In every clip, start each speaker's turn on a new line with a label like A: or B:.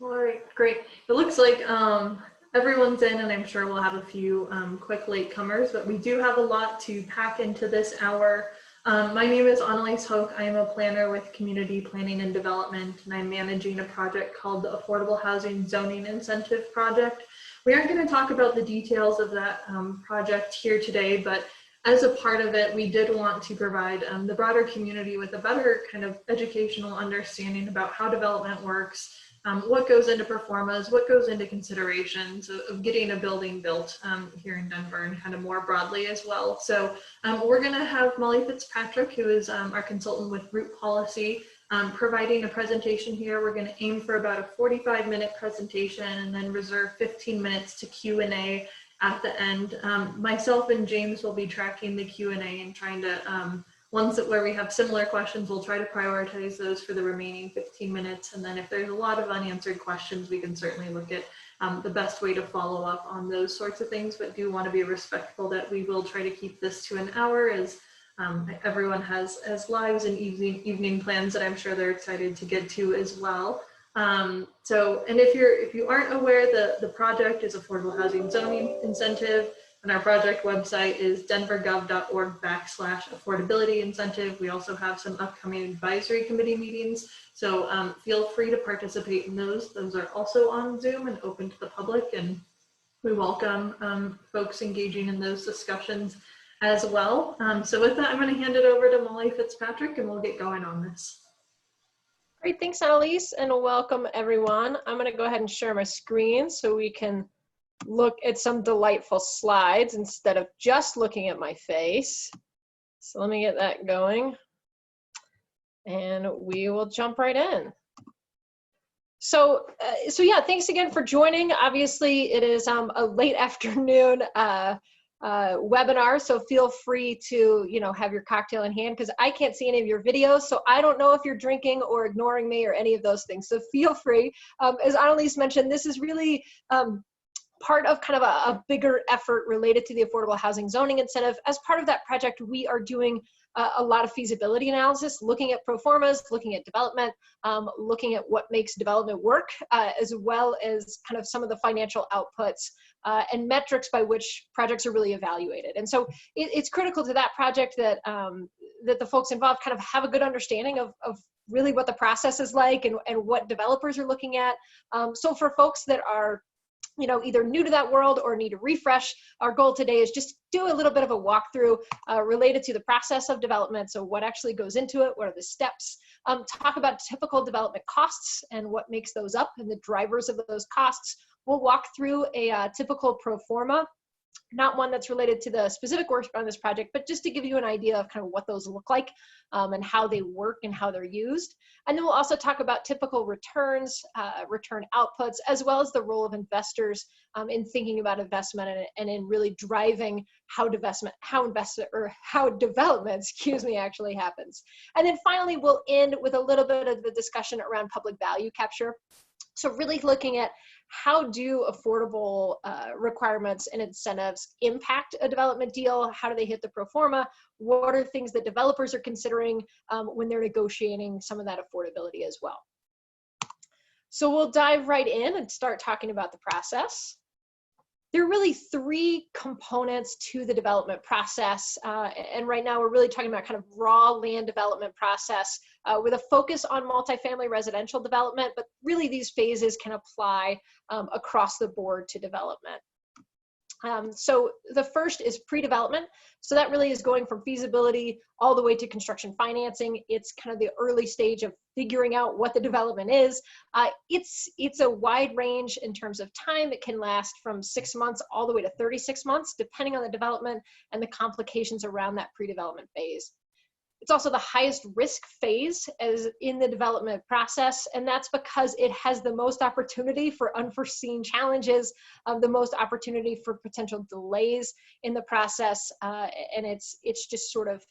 A: All right, great. It looks like everyone's in, and I'm sure we'll have a few quick latecomers, but we do have a lot to pack into this hour. My name is Annalise Hoke. I am a planner with Community Planning and Development, and I'm managing a project called the Affordable Housing Zoning Incentive Project. We aren't going to talk about the details of that project here today, but as a part of it, we did want to provide the broader community with a better kind of educational understanding about how development works, what goes into performas, what goes into considerations of getting a building built here in Denver and kind of more broadly as well. So we're going to have Molly Fitzpatrick, who is our consultant with Root Policy, providing a presentation here. We're going to aim for about a 45-minute presentation and then reserve 15 minutes to Q&A at the end. Myself and James will be tracking the Q&A and trying to ones where we have similar questions, we'll try to prioritize those for the remaining 15 minutes. And then if there's a lot of unanswered questions, we can certainly look at the best way to follow up on those sorts of things, but do want to be respectful that we will try to keep this to an hour, as everyone has lives and evening plans that I'm sure they're excited to get to as well. And if you aren't aware, the project is Affordable Housing Zoning Incentive. And our project website is denvergov.org/affordability incentive. We also have some upcoming advisory committee meetings. So feel free to participate in those. Those are also on Zoom and open to the public. And we welcome folks engaging in those discussions as well. So with that, I'm going to hand it over to Molly Fitzpatrick and we'll get going on this.
B: Great, thanks Annalise, and welcome everyone. I'm going to go ahead and share my screen so we can look at some delightful slides instead of just looking at my face. So let me get that going and we will jump right in. So yeah, thanks again for joining. Obviously it is a late afternoon webinar, so feel free to have your cocktail in hand, because I can't see any of your videos, so I don't know if you're drinking or ignoring me or any of those things. So feel free. As Annalise mentioned, this is really part of kind of a bigger effort related to the affordable housing zoning incentive. As part of that project, we are doing a lot of feasibility analysis, looking at pro formas, looking at development, looking at what makes development work, as well as kind of some of the financial outputs and metrics by which projects are really evaluated. And so it's critical to that project that that the folks involved kind of have a good understanding of really what the process is like and what developers are looking at. So for folks that are either new to that world or need a refresh, our goal today is just do a little bit of a walkthrough related to the process of development. So what actually goes into it, what are the steps, talk about typical development costs and what makes those up and the drivers of those costs. We'll walk through a typical pro forma, not one that's related to the specific work on this project, but just to give you an idea of kind of what those look like and how they work and how they're used. And then we'll also talk about typical returns, return outputs, as well as the role of investors in thinking about investment and in really driving how development, actually happens. And then finally, we'll end with a little bit of the discussion around public value capture. So really looking at how do affordable requirements and incentives impact a development deal? How do they hit the pro forma? What are things that developers are considering when they're negotiating some of that affordability as well? So we'll dive right in and start talking about the process. There are really three components to the development process. And right now we're really talking about kind of raw land development process with a focus on multifamily residential development, but really these phases can apply across the board to development. So the first is pre-development. So that really is going from feasibility all the way to construction financing. It's kind of the early stage of figuring out what the development is. It's a wide range in terms of time. It can last from 6 months all the way to 36 months, depending on the development and the complications around that pre-development phase. It's also the highest risk phase as in the development process, and that's because it has the most opportunity for unforeseen challenges, the most opportunity for potential delays in the process, and it's just sort of,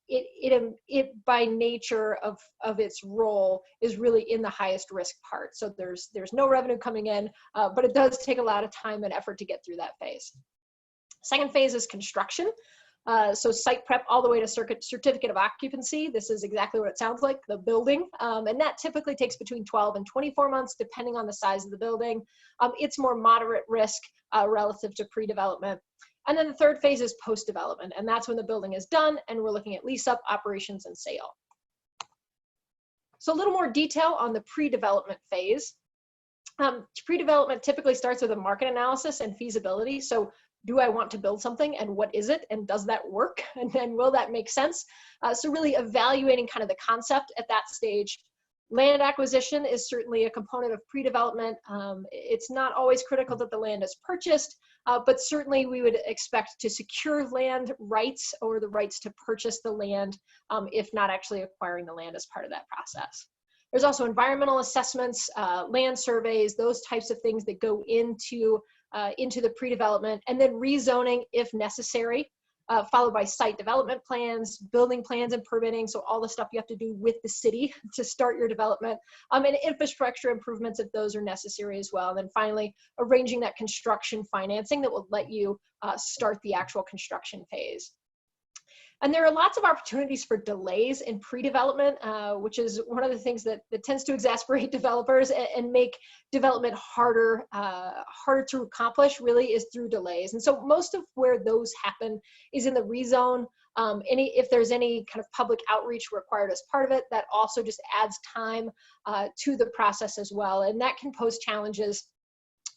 B: it by nature of its role is really in the highest risk part. So there's no revenue coming in, but it does take a lot of time and effort to get through that phase. Second phase is construction. So site prep all the way to certificate of occupancy. This is exactly what it sounds like, the building. And that typically takes between 12 and 24 months, depending on the size of the building. It's more moderate risk relative to pre-development. And then the third phase is post-development, and that's when the building is done and we're looking at lease up, operations, and sale. So a little more detail on the pre-development phase. Pre-development typically starts with a market analysis and feasibility. So do I want to build something, and what is it, and does that work, and then will that make sense? So really evaluating kind of the concept at that stage. Land acquisition is certainly a component of pre-development. It's not always critical that the land is purchased, but certainly we would expect to secure land rights or the rights to purchase the land, if not actually acquiring the land as part of that process. There's also environmental assessments, land surveys, those types of things that go into the pre-development, and then rezoning if necessary, followed by site development plans, building plans and permitting, so all the stuff you have to do with the city to start your development, and infrastructure improvements if those are necessary as well. And then finally, arranging that construction financing that will let you start the actual construction phase. And there are lots of opportunities for delays in pre-development, which is one of the things that tends to exasperate developers and make development harder to accomplish, really, is through delays. And so most of where those happen is in the rezone. If there's any kind of public outreach required as part of it, that also just adds time to the process as well. And that can pose challenges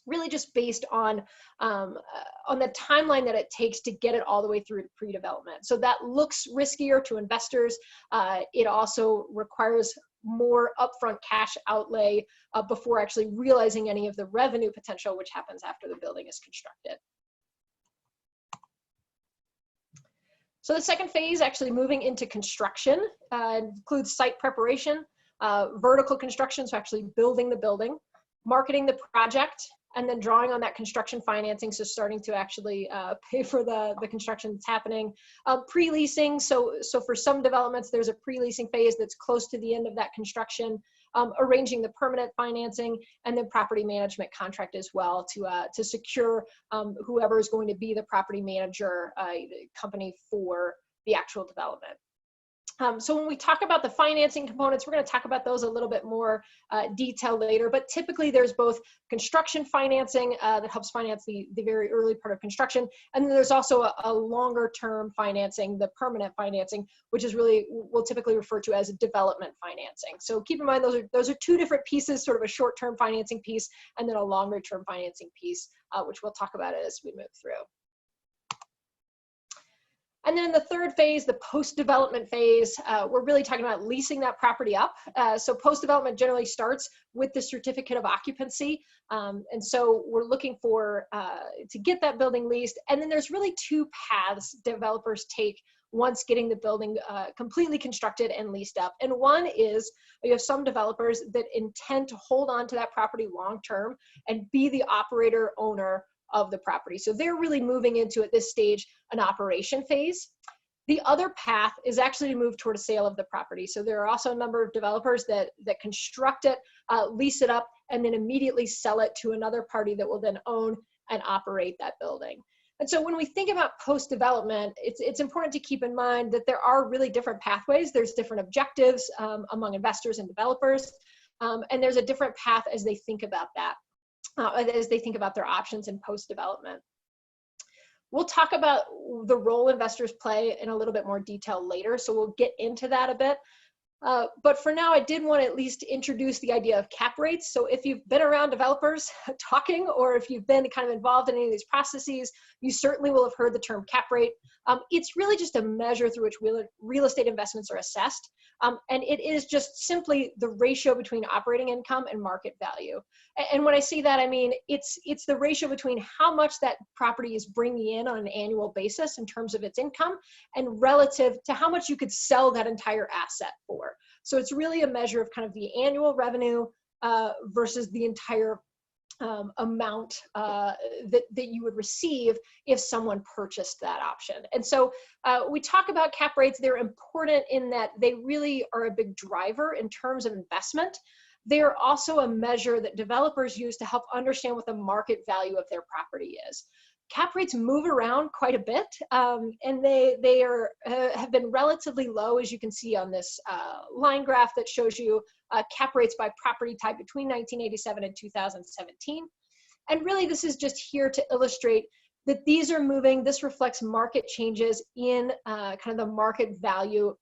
B: really just based on the timeline that it takes to get it all the way through to pre-development. So that looks riskier to investors. It also requires more upfront cash outlay before actually realizing any of the revenue potential, which happens after the building is constructed. So the second phase, actually moving into construction, includes site preparation, vertical construction, so actually building the building, marketing the project, and then drawing on that construction financing, so starting to actually pay for the construction that's happening. Pre-leasing, so for some developments, there's a pre-leasing phase that's close to the end of that construction, arranging the permanent financing, and then property management contract as well to secure whoever is going to be the property manager company for the actual development. So when we talk about the financing components, we're going to talk about those a little bit more detail later, but typically there's both construction financing that helps finance the very early part of construction, and then there's also a longer term financing, the permanent financing, which is really, we'll typically refer to as development financing. So keep in mind, those are two different pieces, sort of a short term financing piece and then a longer term financing piece, which we'll talk about as we move through. And then the third phase, the post-development phase, we're really talking about leasing that property up. So post-development generally starts with the certificate of occupancy. And so we're looking for, to get that building leased. And then there's really two paths developers take once getting the building completely constructed and leased up. And one is, you have some developers that intend to hold on to that property long-term and be the operator owner of the property. So they're really moving into, at this stage, an operation phase. The other path is actually to move toward a sale of the property. So there are also a number of developers that construct it, lease it up, and then immediately sell it to another party that will then own and operate that building. And so when we think about post-development, it's important to keep in mind that there are really different pathways. There's different objectives among investors and developers, and there's a different path as they think about that. As they think about their options in post-development. We'll talk about the role investors play in a little bit more detail later, so we'll get into that a bit. But for now, I did want to at least introduce the idea of cap rates. So if you've been around developers talking, or if you've been kind of involved in any of these processes, you certainly will have heard the term cap rate. It's really just a measure through which real estate investments are assessed. And it is just simply the ratio between operating income and market value. And when I say that, I mean, it's the ratio between how much that property is bringing in on an annual basis in terms of its income and relative to how much you could sell that entire asset for. So it's really a measure of kind of the annual revenue versus the entire amount that you would receive if someone purchased that option. And so we talk about cap rates. They're important in that they really are a big driver in terms of investment. They are also a measure that developers use to help understand what the market value of their property is. cap rates move around quite a bit, and they have been relatively low, as you can see on this line graph that shows you cap rates by property type between 1987 and 2017. And really, this is just here to illustrate that these are moving. This reflects market changes in kind of the market value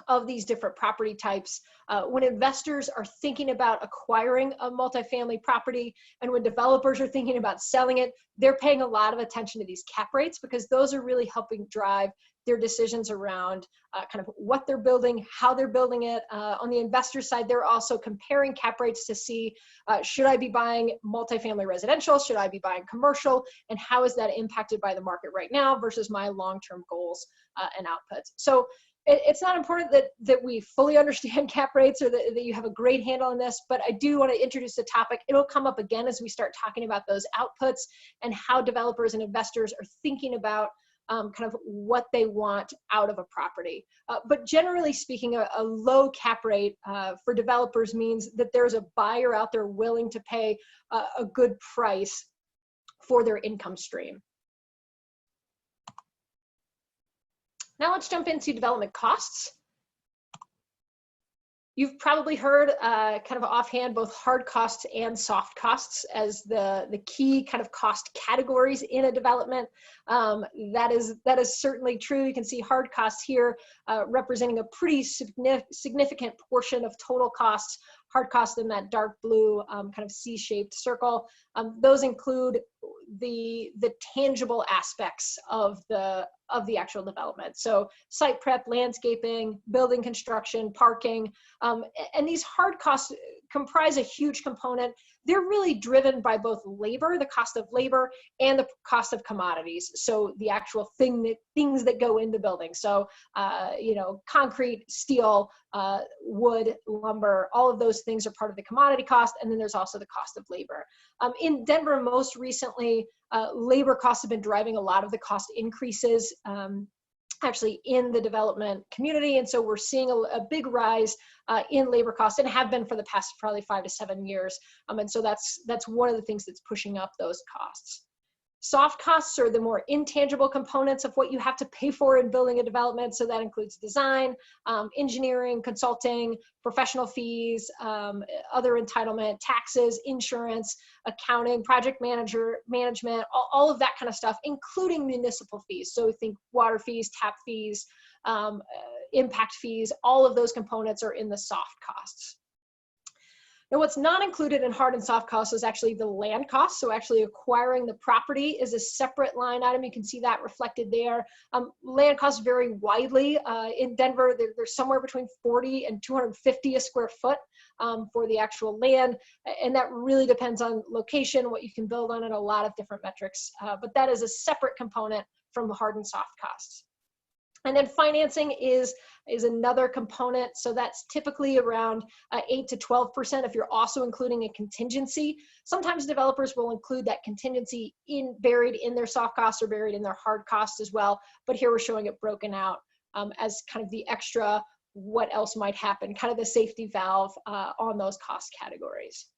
B: of these different property types. When investors are thinking about acquiring a multifamily property and when developers are thinking about selling it, they're paying a lot of attention to these cap rates because those are really helping drive their decisions around kind of what they're building, how they're building it. On the investor side, they're also comparing cap rates to see, should I be buying multifamily residential? Should I be buying commercial? And how is that impacted by the market right now versus my long-term goals and outputs? So it's not important that we fully understand cap rates or that you have a great handle on this, but I do want to introduce the topic. It'll come up again as we start talking about those outputs and how developers and investors are thinking about kind of what they want out of a property. But generally speaking, a low cap rate for developers means that there's a buyer out there willing to pay a good price for their income stream. Now let's jump into development costs. You've probably heard kind of offhand both hard costs and soft costs as the key kind of cost categories in a development. That is certainly true. You can see hard costs here representing a pretty significant portion of total costs. Hard costs in that dark blue kind of C-shaped circle. Those include the tangible aspects of the actual development. So site prep, landscaping, building construction, parking, and these hard costs comprise a huge component. They're really driven by both labor, the cost of labor, and the cost of commodities. So the actual things that go into building. So, you know, concrete, steel, wood, lumber, all of those things are part of the commodity cost. And then there's also the cost of labor. In Denver, most recently, labor costs have been driving a lot of the cost increases actually in the development community. And so we're seeing a big rise in labor costs and have been for the past probably 5 to 7 years. And so that's one of the things that's pushing up those costs. Soft costs are the more intangible components of what you have to pay for in building a development. So that includes design, engineering, consulting, professional fees, other entitlement, taxes, insurance, accounting, project management, all of that kind of stuff, including municipal fees. So think water fees, tap fees, impact fees, all of those components are in the soft costs. Now, what's not included in hard and soft costs is actually the land costs. So actually acquiring the property is a separate line item. You can see that reflected there. Land costs vary widely. In Denver, there's somewhere between 40 and 250 a square foot for the actual land. And that really depends on location, what you can build on, and a lot of different metrics. But that is a separate component from the hard and soft costs. And then financing is another component. So that's typically around 8 to 12% if you're also including a contingency. Sometimes developers will include that contingency buried in their soft costs or buried in their hard costs as well. But here we're showing it broken out as kind of the extra, what else might happen, kind of the safety valve on those cost categories.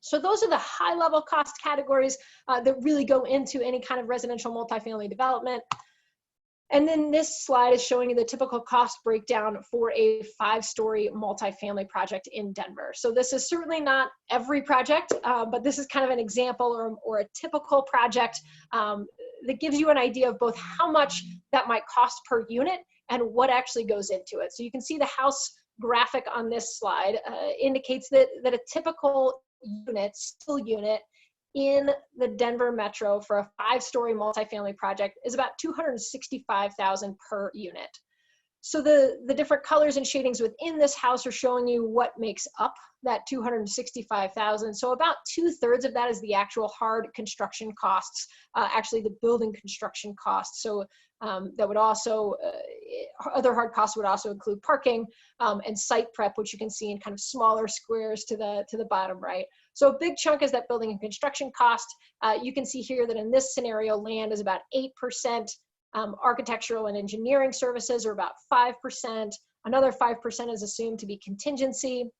B: So those are the high level cost categories that really go into any kind of residential multifamily development. And then this slide is showing you the typical cost breakdown for a 5-story multifamily project in Denver. So this is certainly not every project, but this is kind of an example or a typical project that gives you an idea of both how much that might cost per unit and what actually goes into it. So you can see the house graphic on this slide indicates that a typical single unit in the Denver metro for a 5-story multifamily project is about $265,000 per unit. So the different colors and shadings within this house are showing you what makes up that $265,000. So about 2/3 of that is the actual hard construction costs, actually the building construction costs. So that would also, other hard costs would also include parking and site prep, which you can see in kind of smaller squares to the bottom right. So a big chunk is that building and construction cost. You can see here that in this scenario, land is about 8%. Architectural and engineering services are about 5%. Another 5% is assumed to be contingency.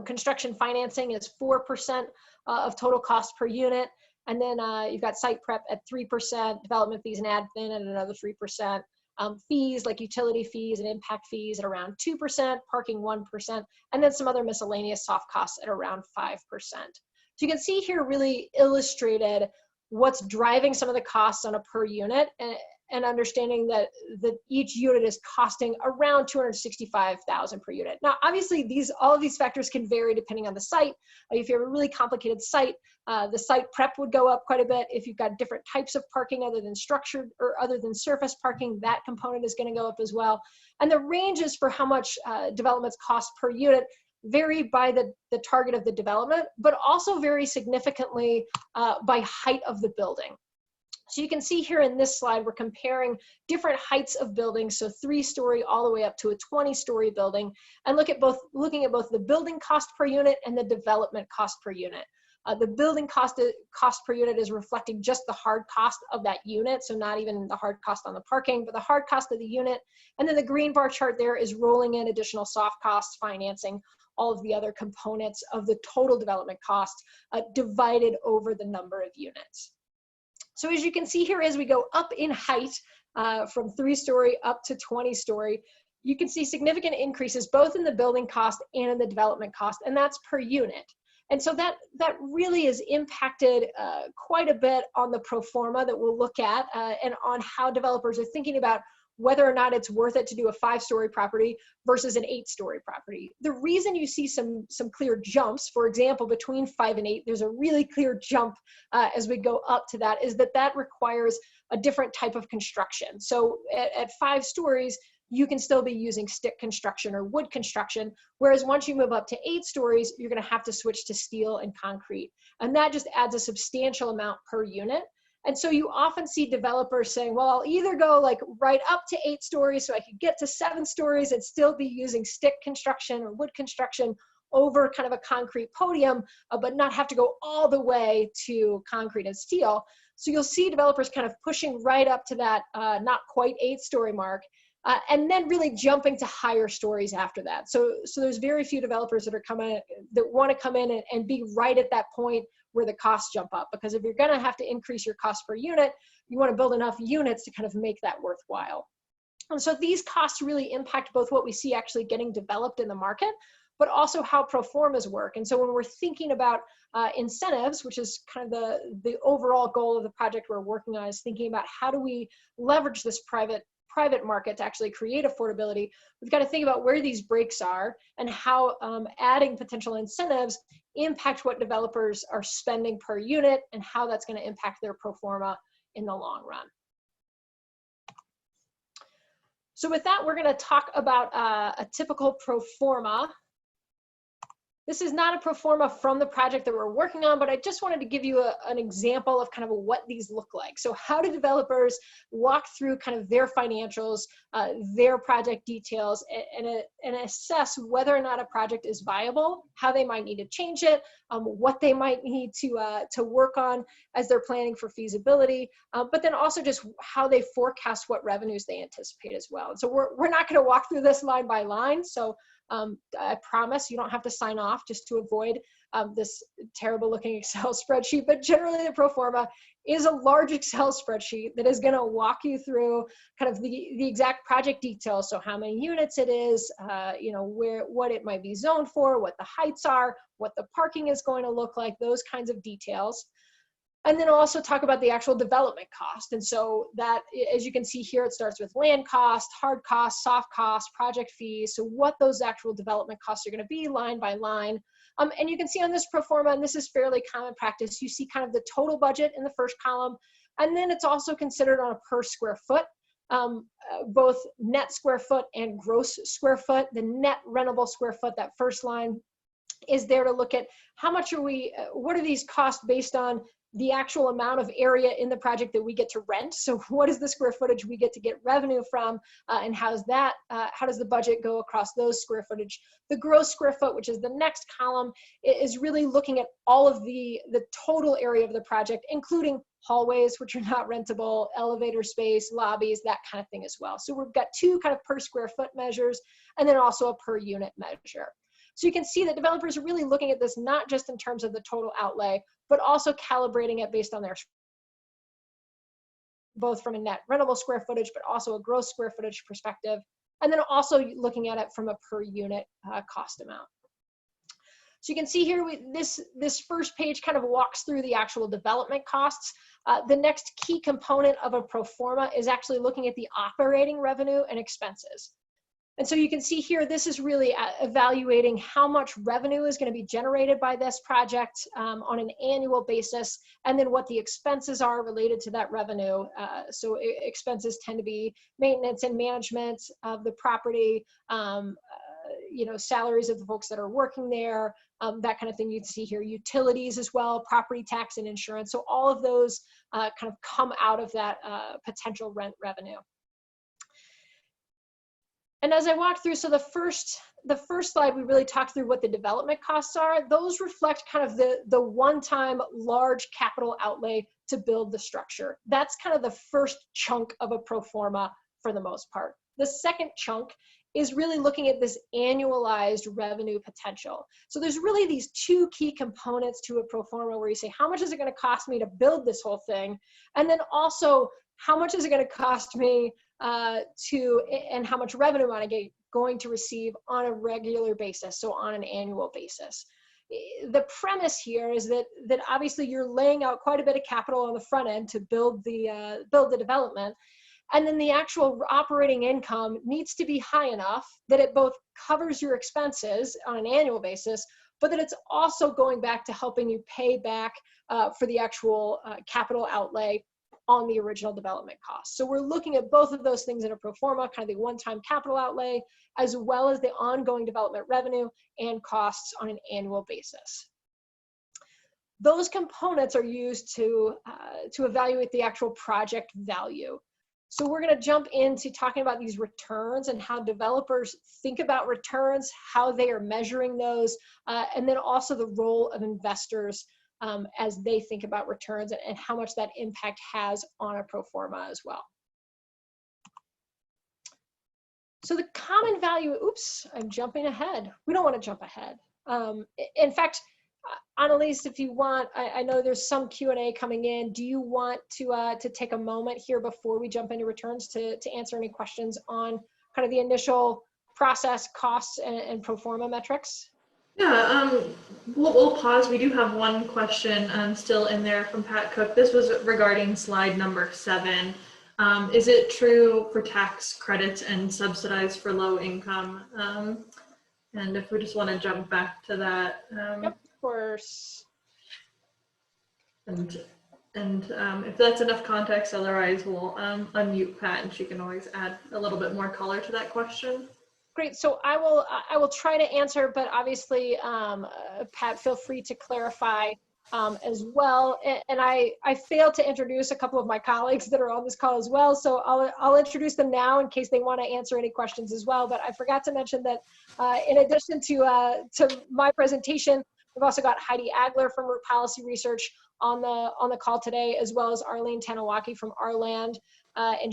B: Construction financing is 4% of total cost per unit. And then you've got site prep at 3%, development fees and admin at another 3%. Fees like utility fees and impact fees at around 2%, parking 1%, and then some other miscellaneous soft costs at around 5%. So you can see here really illustrated what's driving some of the costs on a per unit, and understanding that each unit is costing around $265,000 per unit. Now, obviously, all of these factors can vary depending on the site. If you have a really complicated site, the site prep would go up quite a bit. If you've got different types of parking other than structured or other than surface parking, that component is going to go up as well. And the ranges for how much developments cost per unit vary by the target of the development, but also vary significantly by height of the building. So you can see here in this slide, we're comparing different heights of buildings, so 3-story all the way up to a 20-story building, and looking at both the building cost per unit and the development cost per unit. The building cost per unit is reflecting just the hard cost of that unit, so not even the hard cost on the parking, but the hard cost of the unit. And then the green bar chart there is rolling in additional soft costs, financing, all of the other components of the total development cost divided over the number of units. So as you can see here, as we go up in height from 3-story up to 20-story, you can see significant increases both in the building cost and in the development cost, and that's per unit. And so that really is impacted quite a bit on the pro forma that we'll look at and on how developers are thinking about whether or not it's worth it to do a 5-story property versus an 8-story property. The reason you see some clear jumps, for example, between 5 and 8, there's a really clear jump as we go up to that, is that requires a different type of construction. So at 5 stories, you can still be using stick construction or wood construction, whereas once you move up to 8 stories, you're gonna have to switch to steel and concrete. And that just adds a substantial amount per unit. And so you often see developers saying, well, I'll either go like right up to 8 stories so I could get to 7 stories and still be using stick construction or wood construction over kind of a concrete podium, but not have to go all the way to concrete and steel. So you'll see developers kind of pushing right up to that not quite 8-story mark, and then really jumping to higher stories after that. So there's very few developers that want to come in and be right at that point where the costs jump up, because if you're going to have to increase your cost per unit, you want to build enough units to kind of make that worthwhile. And so these costs really impact both what we see actually getting developed in the market, but also how pro formas work. And so when we're thinking about incentives, which is kind of the overall goal of the project we're working on, is thinking about how do we leverage this private market to actually create affordability. We've got to think about where these breaks are and how adding potential incentives impact what developers are spending per unit and how that's going to impact their pro forma in the long run. So with that, we're going to talk about a typical pro forma. This is not a pro forma from the project that we're working on, but I just wanted to give you an example of kind of what these look like. So how do developers walk through kind of their financials, their project details, and assess whether or not a project is viable, how they might need to change it, what they might need to work on as they're planning for feasibility, but then also just how they forecast what revenues they anticipate as well. And so we're not going to walk through this line by line. So I promise you don't have to sign off just to avoid this terrible looking Excel spreadsheet, but generally the pro forma is a large Excel spreadsheet that is going to walk you through kind of the exact project details. So how many units it is, what it might be zoned for, what the heights are, what the parking is going to look like, those kinds of details. And then I'll also talk about the actual development cost. And so that, as you can see here, it starts with land cost, hard cost, soft cost, project fees. So what those actual development costs are going to be line by line. And you can see on this pro forma, and this is fairly common practice, you see kind of the total budget in the first column. And then it's also considered on a per square foot, both net square foot and gross square foot. The net rentable square foot, that first line, is there to look at how much what are these costs based on the actual amount of area in the project that we get to rent. So what is the square footage we get to get revenue from, and how does the budget go across those square footage? The gross square foot, which is the next column, is really looking at all of the total area of the project, including hallways, which are not rentable, elevator space, lobbies, that kind of thing as well. So we've got two kind of per square foot measures, and then also a per unit measure. So you can see that developers are really looking at this not just in terms of the total outlay, but also calibrating it based on their, both from a net rentable square footage, but also a gross square footage perspective. And then also looking at it from a per unit cost amount. So you can see here, this first page kind of walks through the actual development costs. The next key component of a pro forma is actually looking at the operating revenue and expenses. And so you can see here, this is really evaluating how much revenue is going to be generated by this project on an annual basis, and then what the expenses are related to that revenue. So expenses tend to be maintenance and management of the property, salaries of the folks that are working there, that kind of thing. You'd see here utilities as well, property tax and insurance. So all of those kind of come out of that potential rent revenue. And as I walk through, so the first slide, we really talked through what the development costs are. Those reflect kind of the one-time large capital outlay to build the structure. That's kind of the first chunk of a pro forma for the most part. The second chunk is really looking at this annualized revenue potential. So there's really these two key components to a pro forma where you say, how much is it going to cost me to build this whole thing? And then also, how much is it going to cost me and how much revenue am I going to receive on a regular basis, so on an annual basis. The premise here is that obviously you're laying out quite a bit of capital on the front end to build the development, and then the actual operating income needs to be high enough that it both covers your expenses on an annual basis, but that it's also going back to helping you pay back for the actual capital outlay on the original development costs. So we're looking at both of those things in a pro forma, kind of the one-time capital outlay, as well as the ongoing development revenue and costs on an annual basis. Those components are used to evaluate the actual project value. So we're going to jump into talking about these returns and how developers think about returns, how they are measuring those, and then also the role of investors as they think about returns and how much that impact has on a pro forma as well. So the common value, oops, I'm jumping ahead. We don't want to jump ahead. In fact, Annalise, if you want, I know there's some Q&A coming in. Do you want to take a moment here before we jump into returns to answer any questions on kind of the initial process, costs, and pro forma metrics?
A: Yeah, we'll pause. We do have one question still in there from Pat Cook. This was regarding slide number 7. Is it true for tax credits and subsidized for low income? And if we just want to jump back to that.
B: Yep, of course.
A: And if that's enough context, otherwise we'll unmute Pat and she can always add a little bit more color to that question.
B: Great. So I will try to answer, but obviously, Pat, feel free to clarify as well. And I failed to introduce a couple of my colleagues that are on this call as well. So I'll introduce them now in case they want to answer any questions as well. But I forgot to mention that in addition to my presentation, we've also got Heidi Agler from Root Policy Research on the call today, as well as Arlene Tanawaki from Arland. And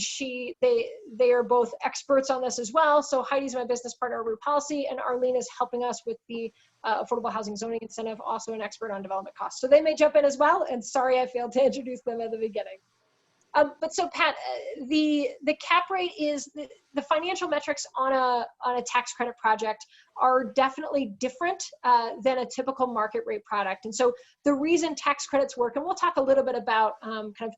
B: they are both experts on this as well. So Heidi's my business partner at Root Policy, and Arlene is helping us with the Affordable Housing Zoning Incentive, also an expert on development costs. So they may jump in as well, and sorry I failed to introduce them at the beginning. But so Pat, the cap rate is, the financial metrics on a tax credit project are definitely different than a typical market rate product. And so the reason tax credits work, and we'll talk a little bit about kind of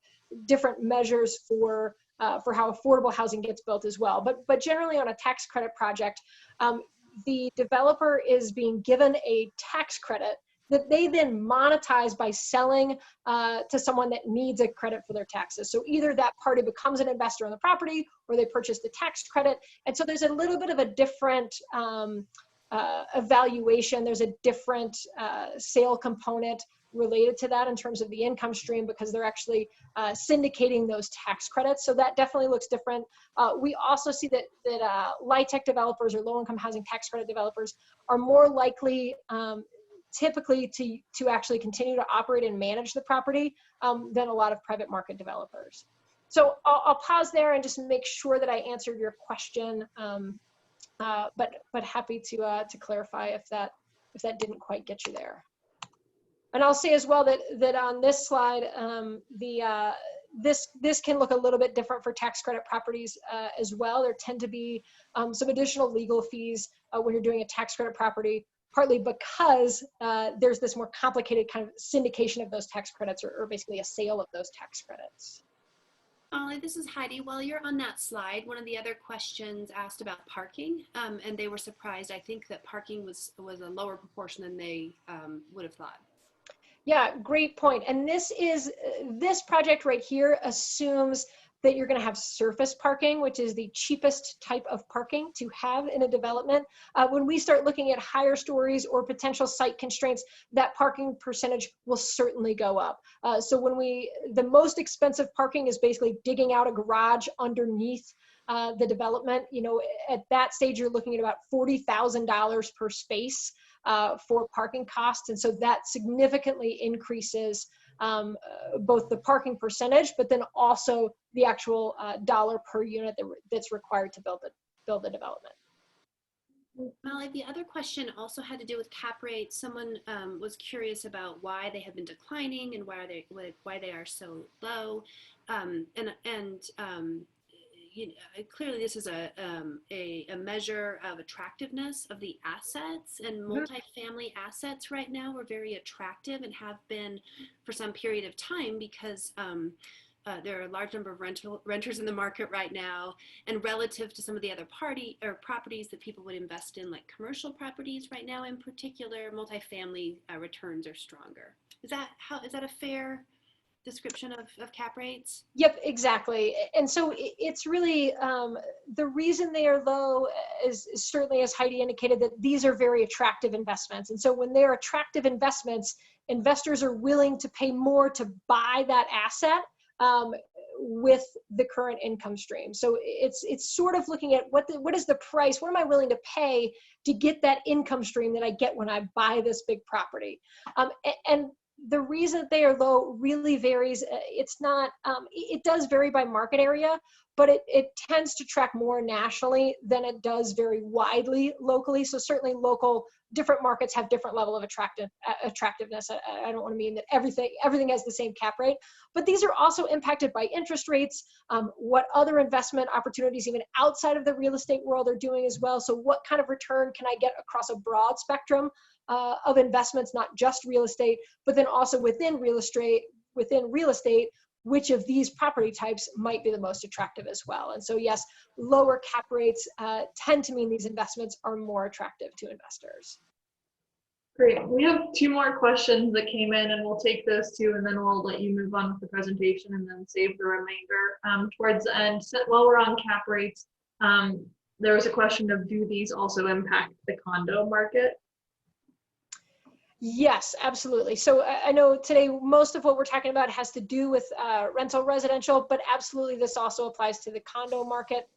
B: different measures for how affordable housing gets built as well. But generally on a tax credit project, the developer is being given a tax credit that they then monetize by selling to someone that needs a credit for their taxes. So either that party becomes an investor in the property or they purchase the tax credit. And so there's a little bit of a different evaluation. There's a different sale component related to that in terms of the income stream, because they're actually syndicating those tax credits. So that definitely looks different. We also see that LIHTC developers or low-income housing tax credit developers are more likely typically to actually continue to operate and manage the property than a lot of private market developers. So I'll pause there and just make sure that I answered your question But happy to clarify if that didn't quite get you there. And I'll say as well that on this slide, this can look a little bit different for tax credit properties as well. There tend to be some additional legal fees when you're doing a tax credit property, partly because there's this more complicated kind of syndication of those tax credits, or basically a sale of those tax credits.
C: Ollie, this is Heidi. While you're on that slide, one of the other questions asked about parking, and they were surprised, I think, that parking was a lower proportion than they would have thought.
B: Yeah, great point. And this project right here assumes that you're going to have surface parking, which is the cheapest type of parking to have in a development. When we start looking at higher stories or potential site constraints, that parking percentage will certainly go up. So the most expensive parking is basically digging out a garage underneath the development. You know, at that stage, you're looking at about $40,000 per space for parking costs. And so that significantly increases both the parking percentage, but then also the actual dollar per unit that's required to build the development.
C: Molly, the other question also had to do with cap rates. Someone was curious about why they have been declining and why they are so low. You know, clearly this is a measure of attractiveness of the assets, and multifamily assets right now are very attractive and have been for some period of time because there are a large number of renters in the market right now, and relative to some of the other properties that people would invest in, like commercial properties right now in particular, multifamily returns are stronger. Is that a fair description of cap rates?
B: Yep, exactly. And so it's really, the reason they are low is certainly, as Heidi indicated, that these are very attractive investments. And so when they're attractive investments, investors are willing to pay more to buy that asset with the current income stream. So it's sort of looking at what is the price, what am I willing to pay to get that income stream that I get when I buy this big property. And the reason that they are low really varies. It's not, it does vary by market area, but it tends to track more nationally than it does very widely locally. So certainly different markets have different level of attractiveness. I don't want to mean that everything has the same cap rate, but these are also impacted by interest rates, what other investment opportunities even outside of the real estate world are doing as well. So what kind of return can I get across a broad spectrum of investments, not just real estate, but then also within real estate, which of these property types might be the most attractive as well. And so yes, lower cap rates tend to mean these investments are more attractive to investors.
A: Great. We have two more questions that came in, and we'll take those two, and then we'll let you move on with the presentation and then save the remainder towards the end. So while we're on cap rates, there was a question of, do these also impact the condo market?
B: Yes, absolutely. So I know today most of what we're talking about has to do with rental residential, but absolutely this also applies to the condo market.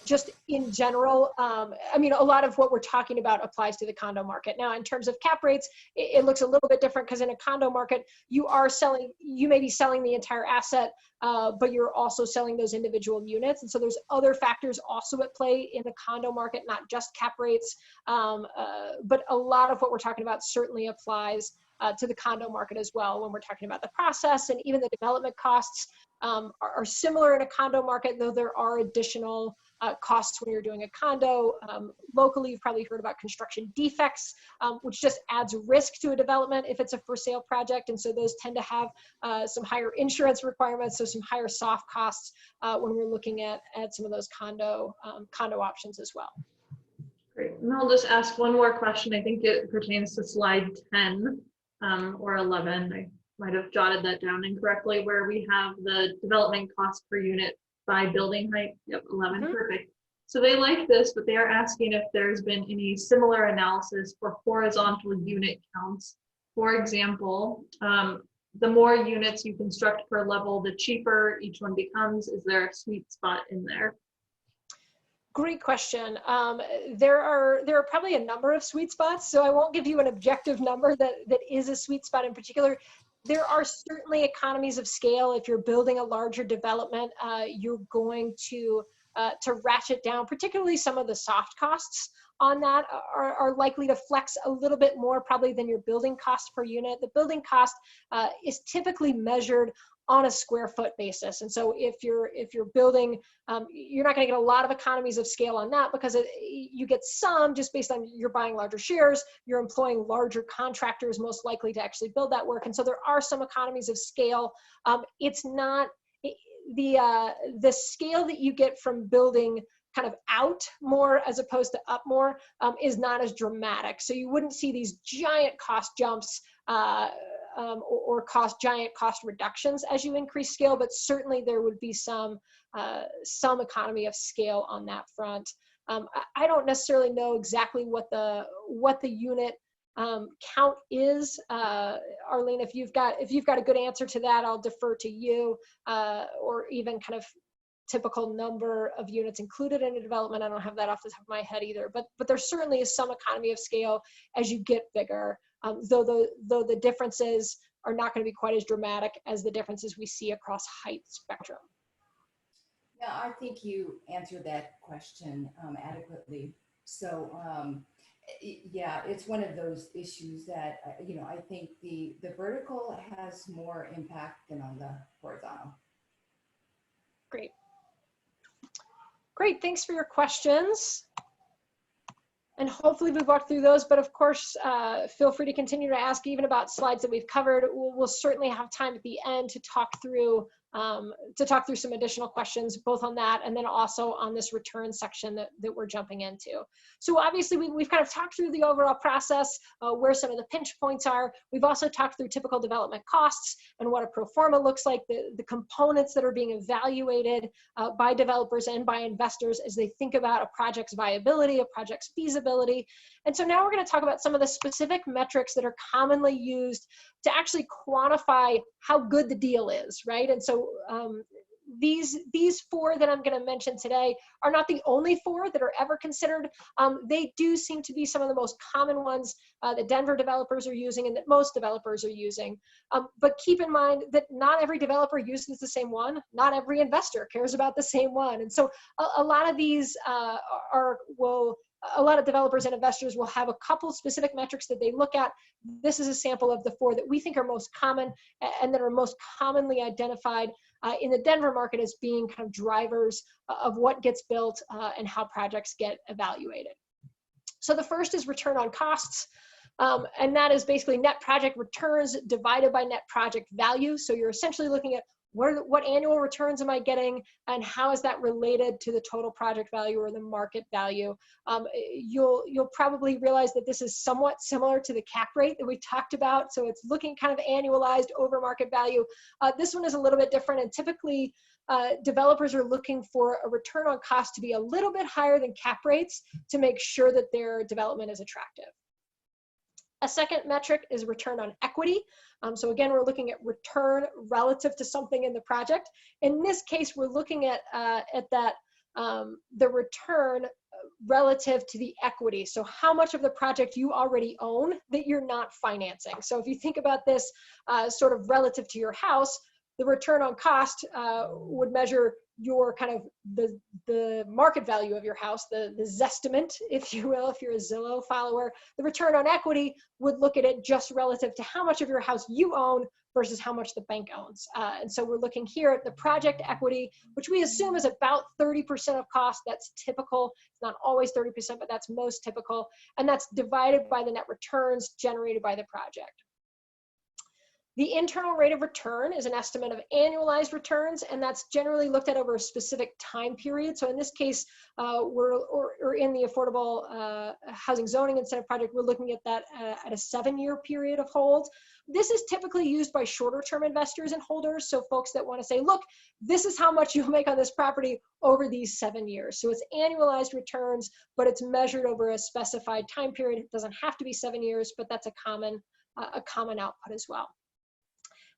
B: Just in general, I mean, a lot of what we're talking about applies to the condo market. Now, in terms of cap rates, it looks a little bit different because in a condo market, you may be selling the entire asset, but you're also selling those individual units. And so there's other factors also at play in the condo market, not just cap rates. But a lot of what we're talking about certainly applies to the condo market as well when we're talking about the process, and even the development costs are similar in a condo market, though there are additional costs when you're doing a condo. Locally, you've probably heard about construction defects, which just adds risk to a development if it's a for sale project. And so those tend to have some higher insurance requirements, so some higher soft costs when we're looking at some of those condo options as well.
A: Great. And I'll just ask one more question. I think it pertains to slide 10 or 11. I might have jotted that down incorrectly, where we have the development cost per unit by building height. Yep, 11, perfect. So they like this, but they are asking if there's been any similar analysis for horizontal unit counts. For example, the more units you construct per level, the cheaper each one becomes. Is there a sweet spot in there?
B: Great question. There are probably a number of sweet spots, so I won't give you an objective number that is a sweet spot in particular. There are certainly economies of scale. If you're building a larger development, you're going to to ratchet down, particularly some of the soft costs on that are likely to flex a little bit more probably than your building cost per unit. The building cost is typically measured on a square foot basis. And so if you're building, you're not going to get a lot of economies of scale on that, because you get some just based on you're buying larger shares, you're employing larger contractors most likely to actually build that work. And so there are some economies of scale. It's not the scale that you get from building kind of out more as opposed to up more is not as dramatic. So you wouldn't see these giant cost jumps or giant cost reductions as you increase scale, but certainly there would be some economy of scale on that front. I don't necessarily know exactly what the unit count is. Arlene, if you've got a good answer to that, I'll defer to you, or even kind of typical number of units included in a development. I don't have that off the top of my head either, but there certainly is some economy of scale as you get bigger, though the differences are not going to be quite as dramatic as the differences we see across height spectrum.
D: Yeah, I think you answered that question adequately. So yeah, it's one of those issues that, I think the vertical has more impact than on the horizontal.
B: Great, thanks for your questions. And hopefully we've walked through those, but of course, feel free to continue to ask even about slides that we've covered. We'll certainly have time at the end to talk through some additional questions, both on that and then also on this return section that we're jumping into. So obviously we've kind of talked through the overall process, where some of the pinch points are. We've also talked through typical development costs and what a pro forma looks like, the components that are being evaluated by developers and by investors as they think about a project's viability, a project's feasibility. And so now we're going to talk about some of the specific metrics that are commonly used to actually quantify how good the deal is, right? And so these four that I'm going to mention today are not the only four that are ever considered. They do seem to be some of the most common ones that Denver developers are using and that most developers are using. But keep in mind that not every developer uses the same one. Not every investor cares about the same one. And so a lot of these a lot of developers and investors will have a couple specific metrics that they look at. This is a sample of the four that we think are most common and that are most commonly identified in the Denver market as being kind of drivers of what gets built and how projects get evaluated. So the first is return on costs. And that is basically net project returns divided by net project value. So you're essentially looking at what annual returns am I getting and how is that related to the total project value or the market value. You'll probably realize that this is somewhat similar to the cap rate that we talked about. So it's looking kind of annualized over market value. This one is a little bit different, and typically developers are looking for a return on cost to be a little bit higher than cap rates to make sure that their development is attractive. A second metric is return on equity. So again, we're looking at return relative to something in the project. In this case, we're looking at the return relative to the equity. So how much of the project you already own that you're not financing. So if you think about this sort of relative to your house, the return on cost would measure your kind of the market value of your house, the Zestimate, if you will, if you're a Zillow follower. The return on equity would look at it just relative to how much of your house you own versus how much the bank owns. And so we're looking here at the project equity, which we assume is about 30% of cost. That's typical. It's not always 30%, but that's most typical. And that's divided by the net returns generated by the project. The internal rate of return is an estimate of annualized returns, and that's generally looked at over a specific time period. So in this case, we're in the affordable housing zoning incentive project, we're looking at that at a 7-year period of hold. This is typically used by shorter term investors and holders. So folks that want to say, look, this is how much you'll make on this property over these 7 years. So it's annualized returns, but it's measured over a specified time period. It doesn't have to be 7 years, but that's a common output as well.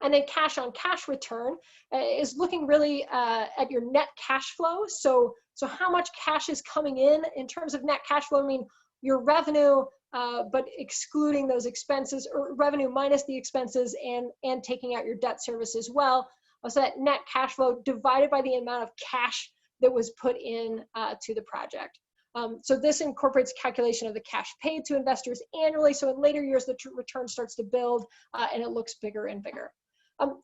B: And then cash on cash return is looking really at your net cash flow. So how much cash is coming in terms of net cash flow. I mean, your revenue, but excluding those expenses, or revenue minus the expenses and taking out your debt service as well. So that net cash flow divided by the amount of cash that was put in to the project. So this incorporates calculation of the cash paid to investors annually. So in later years, the return starts to build and it looks bigger and bigger.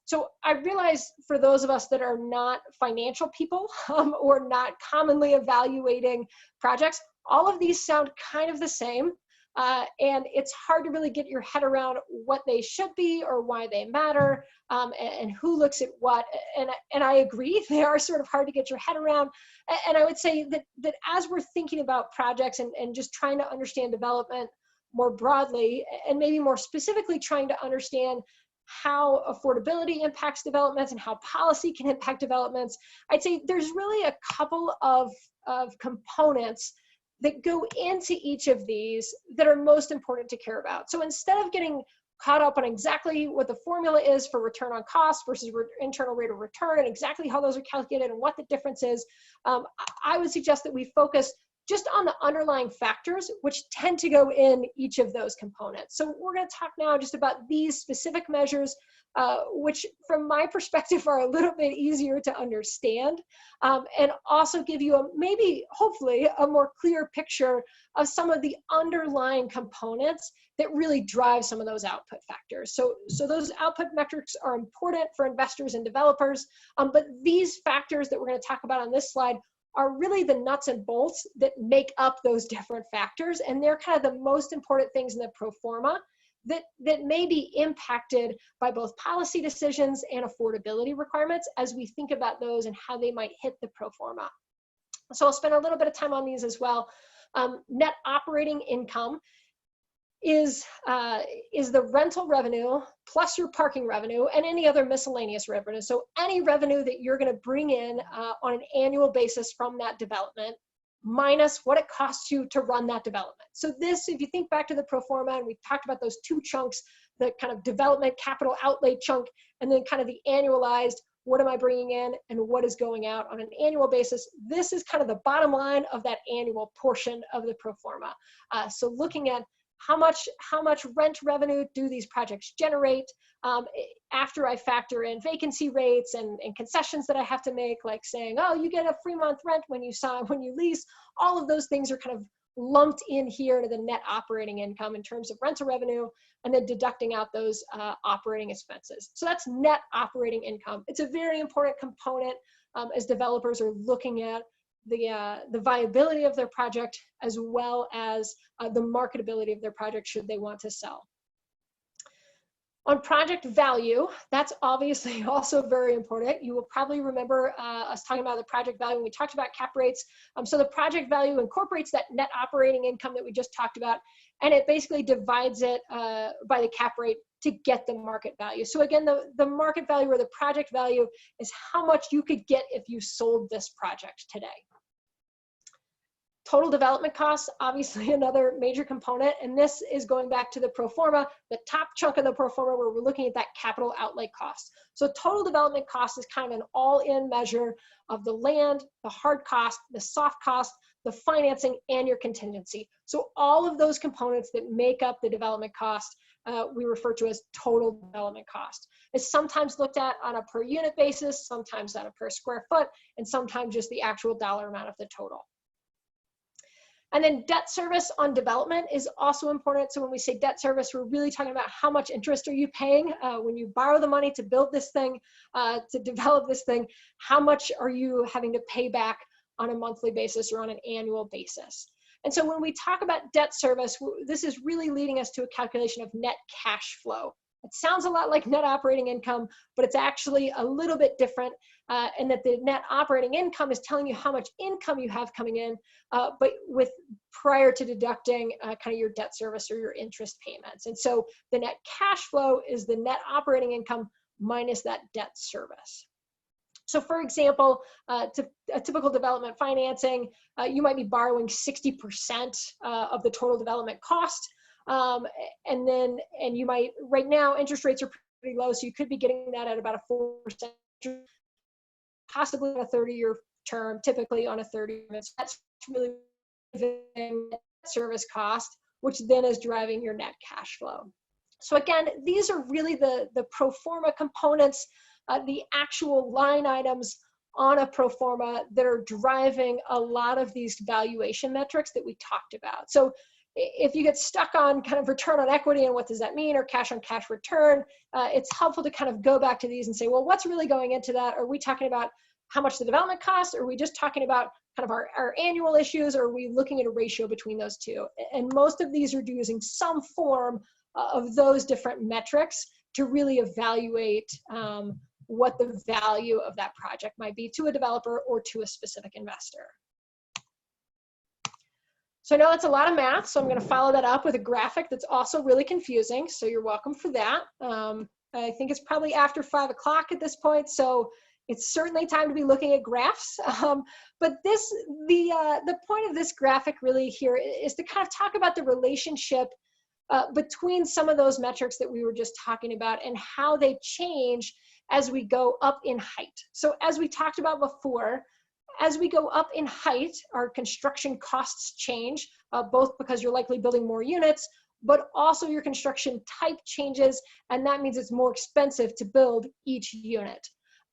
B: So I realize for those of us that are not financial people or not commonly evaluating projects, all of these sound kind of the same. And it's hard to really get your head around what they should be or why they matter, and who looks at what. And I agree, they are sort of hard to get your head around. And I would say that as we're thinking about projects and just trying to understand development more broadly, and maybe more specifically trying to understand how affordability impacts developments and how policy can impact developments, I'd say there's really a couple of components that go into each of these that are most important to care about. So instead of getting caught up on exactly what the formula is for return on cost versus internal rate of return and exactly how those are calculated and what the difference is, I would suggest that we focus just on the underlying factors which tend to go in each of those components. So we're going to talk now just about these specific measures, which from my perspective are a little bit easier to understand, and also give you maybe, hopefully, a more clear picture of some of the underlying components that really drive some of those output factors. So those output metrics are important for investors and developers, but these factors that we're going to talk about on this slide are really the nuts and bolts that make up those different factors. And they're kind of the most important things in the pro forma that may be impacted by both policy decisions and affordability requirements as we think about those and how they might hit the pro forma. So I'll spend a little bit of time on these as well. Net operating income is the rental revenue plus your parking revenue and any other miscellaneous revenue. So any revenue that you're going to bring in on an annual basis from that development minus what it costs you to run that development. So this, if you think back to the pro forma, and we talked about those two chunks, the kind of development capital outlay chunk, and then kind of the annualized, what am I bringing in and what is going out on an annual basis. This is kind of the bottom line of that annual portion of the pro forma. So looking at how much rent revenue do these projects generate after I factor in vacancy rates and concessions that I have to make, like saying, oh, you get a free month rent when you lease. All of those things are kind of lumped in here to the net operating income in terms of rental revenue, and then deducting out those operating expenses. So that's net operating income. It's a very important component as developers are looking at the viability of their project as well as the marketability of their project should they want to sell. On project value, that's obviously also very important. You will probably remember us talking about the project value when we talked about cap rates. So the project value incorporates that net operating income that we just talked about, and it basically divides it by the cap rate to get the market value. So again, the market value or the project value is how much you could get if you sold this project today. Total development costs, obviously another major component, and this is going back to the pro forma, the top chunk of the pro forma where we're looking at that capital outlay cost. So total development cost is kind of an all-in measure of the land, the hard cost, the soft cost, the financing, and your contingency. So all of those components that make up the development cost, we refer to as total development cost. It's sometimes looked at on a per unit basis, sometimes on a per square foot, and sometimes just the actual dollar amount of the total. And then debt service on development is also important. So when we say debt service, we're really talking about how much interest are you paying when you borrow the money to build this thing, to develop this thing, how much are you having to pay back on a monthly basis or on an annual basis. And so when we talk about debt service, this is really leading us to a calculation of net cash flow. It sounds a lot like net operating income, but it's actually a little bit different in that the net operating income is telling you how much income you have coming in, but with prior to deducting kind of your debt service or your interest payments. And so the net cash flow is the net operating income minus that debt service. So for example, a typical development financing, you might be borrowing 60% of the total development cost. And you might, right now, interest rates are pretty low, so you could be getting that at about a 4%, possibly on a 30-year term, typically on a 30-year. So that's really the service cost, which then is driving your net cash flow. So again, these are really the pro forma components, the actual line items on a pro forma that are driving a lot of these valuation metrics that we talked about. So if you get stuck on kind of return on equity and what does that mean, or cash on cash return, it's helpful to kind of go back to these and say, well, what's really going into that? Are we talking about how much the development costs? Or are we just talking about kind of our annual issues? Or are we looking at a ratio between those two? And most of these are using some form of those different metrics to really evaluate what the value of that project might be to a developer or to a specific investor. So I know that's a lot of math, so I'm going to follow that up with a graphic that's also really confusing, so you're welcome for that. I think it's probably after 5 o'clock at this point, so it's certainly time to be looking at graphs. But the point of this graphic really here is to kind of talk about the relationship between some of those metrics that we were just talking about and how they change as we go up in height. So as we talked about before, as we go up in height, our construction costs change, both because you're likely building more units, but also your construction type changes, and that means it's more expensive to build each unit.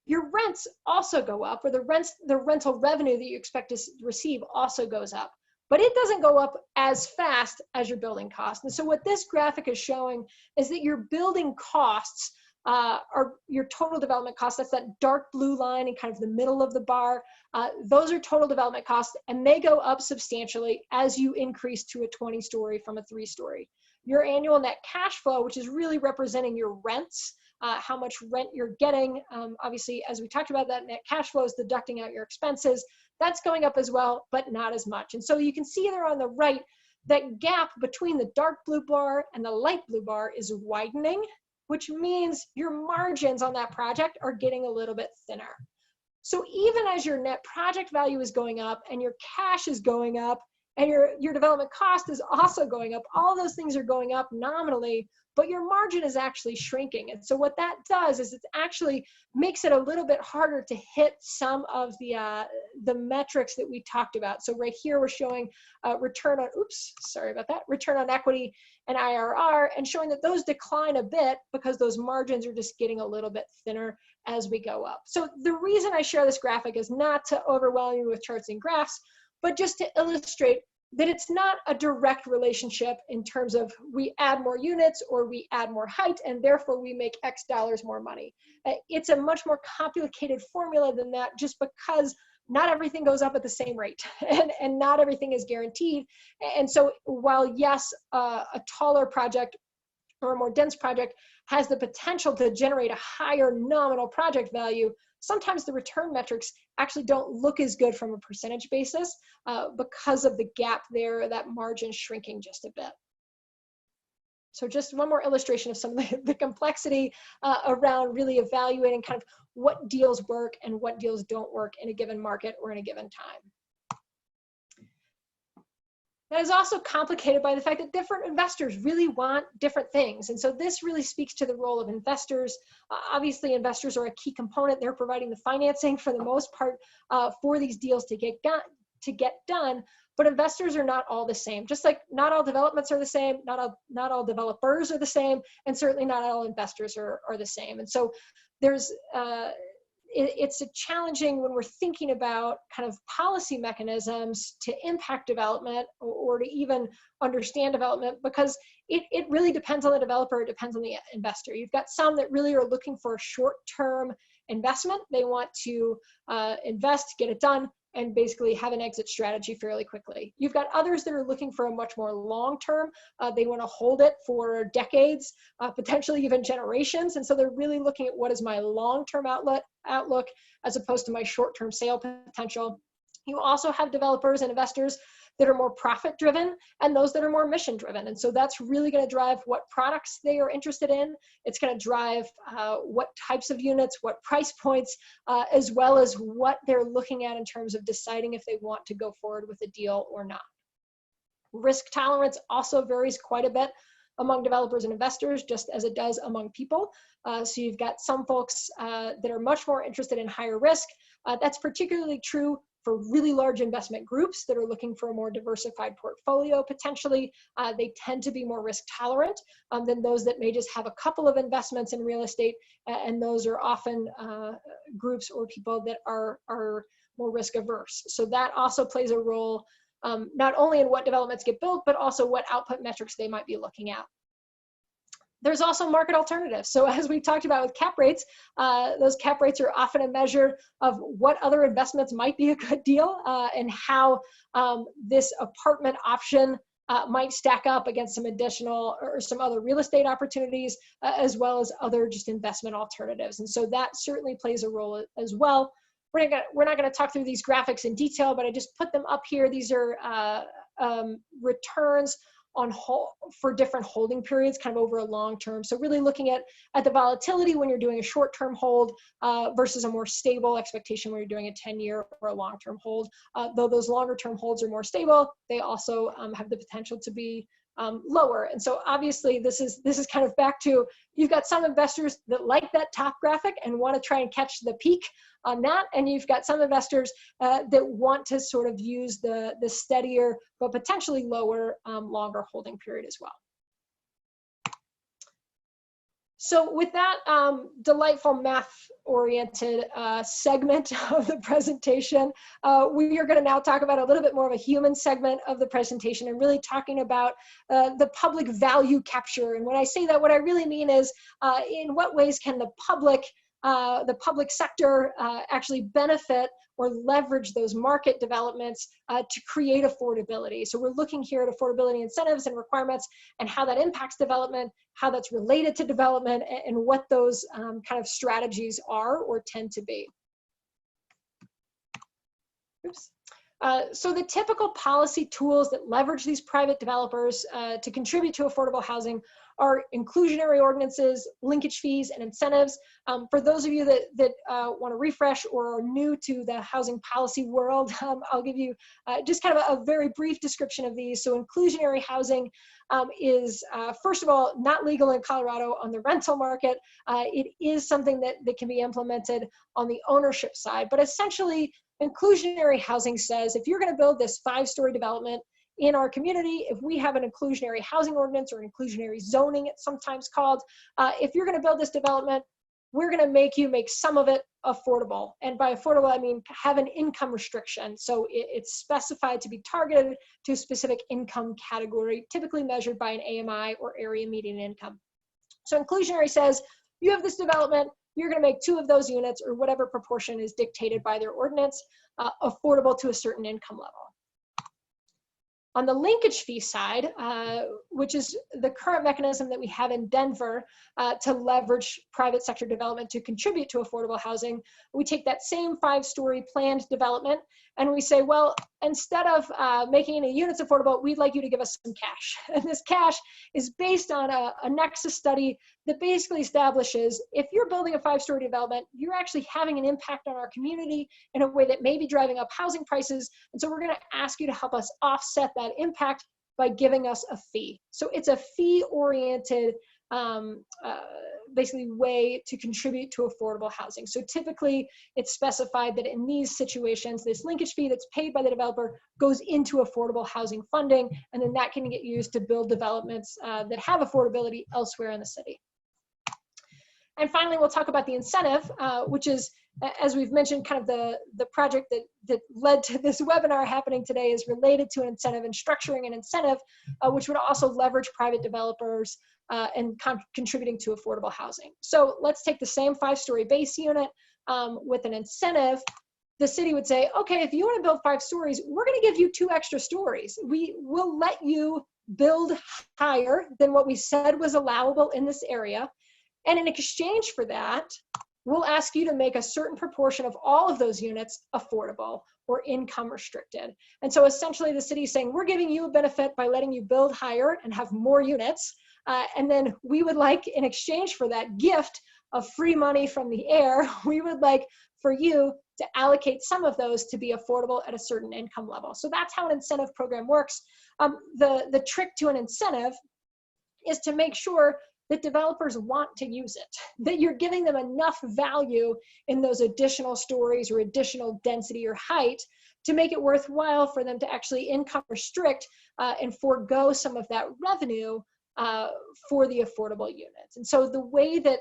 B: Your rents also go up, or the rental revenue that you expect to receive also goes up, but it doesn't go up as fast as your building costs. And so what this graphic is showing is that your building costs are your total development costs. That's that dark blue line in kind of the middle of the bar. Those are total development costs, and they go up substantially as you increase to a 20-story from a 3-story. Your annual net cash flow, which is really representing your rents, how much rent you're getting. Obviously, as we talked about, that net cash flow is deducting out your expenses. That's going up as well, but not as much. And so you can see there on the right, that gap between the dark blue bar and the light blue bar is widening, which means your margins on that project are getting a little bit thinner. So even as your net project value is going up and your cash is going up and your development cost is also going up, all those things are going up nominally, but your margin is actually shrinking. And so what that does is it actually makes it a little bit harder to hit some of the metrics that we talked about. So right here, we're showing return on equity and IRR, and showing that those decline a bit because those margins are just getting a little bit thinner as we go up. So the reason I share this graphic is not to overwhelm you with charts and graphs, but just to illustrate that it's not a direct relationship in terms of we add more units or we add more height and therefore we make X dollars more money. It's a much more complicated formula than that, just because not everything goes up at the same rate and not everything is guaranteed. And so while yes, a taller project or a more dense project has the potential to generate a higher nominal project value, sometimes the return metrics actually don't look as good from a percentage basis because of the gap there, that margin shrinking just a bit. So just one more illustration of some of the complexity around really evaluating kind of what deals work and what deals don't work in a given market or in a given time. That is also complicated by the fact that different investors really want different things. And so this really speaks to the role of investors. Obviously, investors are a key component. They're providing the financing for the most part for these deals to get done. But investors are not all the same. Just like not all developments are the same, not all developers are the same, and certainly not all investors are the same. And so there's it's a challenging when we're thinking about kind of policy mechanisms to impact development or to even understand development, because it really depends on the developer, it depends on the investor. You've got some that really are looking for a short-term investment. They want to invest, get it done, and basically have an exit strategy fairly quickly. You've got others that are looking for a much more long-term. They want to hold it for decades, potentially even generations. And so they're really looking at what is my long-term outlook as opposed to my short-term sale potential. You also have developers and investors that are more profit-driven and those that are more mission-driven. And so that's really going to drive what products they are interested in. It's going to drive what types of units, what price points, as well as what they're looking at in terms of deciding if they want to go forward with a deal or not. Risk tolerance also varies quite a bit among developers and investors, just as it does among people. So you've got some folks that are much more interested in higher risk. That's particularly true for really large investment groups that are looking for a more diversified portfolio, potentially, they tend to be more risk tolerant than those that may just have a couple of investments in real estate. And those are often groups or people that are more risk averse. So that also plays a role, not only in what developments get built, but also what output metrics they might be looking at. There's also market alternatives. So as we talked about with cap rates, those cap rates are often a measure of what other investments might be a good deal and how this apartment option might stack up against some additional or some other real estate opportunities, as well as other just investment alternatives. And so that certainly plays a role as well. We're not going to talk through these graphics in detail, but I just put them up here. These are returns for different holding periods, kind of over a long term. So really looking at the volatility when you're doing a short-term hold versus a more stable expectation when you're doing a 10-year or a long-term hold. Though those longer-term holds are more stable, they also have the potential to be lower. And so obviously this is kind of back to, you've got some investors that like that top graphic and want to try and catch the peak on that. And you've got some investors that want to sort of use the steadier, but potentially lower, longer holding period as well. So with that delightful math-oriented segment of the presentation, we are going to now talk about a little bit more of a human segment of the presentation and really talking about the public value capture. And when I say that, what I really mean is in what ways can the public sector actually benefit or leverage those market developments to create affordability. So we're looking here at affordability incentives and requirements and how that impacts development, how that's related to development, and what those kind of strategies are or tend to be. Oops. So the typical policy tools that leverage these private developers to contribute to affordable housing are inclusionary ordinances, linkage fees, and incentives. For those of you that want to refresh or are new to the housing policy world, I'll give you just kind of a very brief description of these. So inclusionary housing is, first of all, not legal in Colorado on the rental market. It is something that can be implemented on the ownership side. But essentially, inclusionary housing says if you're going to build this 5-story development in our community, if we have an inclusionary housing ordinance or inclusionary zoning, it's sometimes called, if you're going to build this development, we're going to make you make some of it affordable. And by affordable, I mean have an income restriction. So it's specified to be targeted to a specific income category, typically measured by an AMI or area median income. So inclusionary says you have this development, you're going to make 2 of those units or whatever proportion is dictated by their ordinance affordable to a certain income level. On the linkage fee side, which is the current mechanism that we have in Denver to leverage private sector development to contribute to affordable housing, we take that same 5-story planned development and we say, well, instead of making any units affordable, we'd like you to give us some cash. And this cash is based on a nexus study that basically establishes if you're building a 5-story development, you're actually having an impact on our community in a way that may be driving up housing prices. And so we're going to ask you to help us offset that impact by giving us a fee. So it's a fee-oriented basically way to contribute to affordable housing. So typically it's specified that in these situations, this linkage fee that's paid by the developer goes into affordable housing funding, and then that can get used to build developments that have affordability elsewhere in the city. And finally, we'll talk about the incentive, which is, as we've mentioned, kind of the project that led to this webinar happening today is related to an incentive and structuring an incentive, which would also leverage private developers and contributing to affordable housing. So let's take the same 5-story base unit with an incentive. The city would say, okay, if you want to build 5 stories, we're going to give you 2 extra stories. We will let you build higher than what we said was allowable in this area. And in exchange for that, we'll ask you to make a certain proportion of all of those units affordable or income restricted. And so essentially the city is saying, we're giving you a benefit by letting you build higher and have more units. And then we would like, in exchange for that gift of free money from the air, we would like for you to allocate some of those to be affordable at a certain income level. So that's how an incentive program works. The trick to an incentive is to make sure that developers want to use it, that you're giving them enough value in those additional stories or additional density or height to make it worthwhile for them to actually income restrict and forego some of that revenue for the affordable units. And so the way that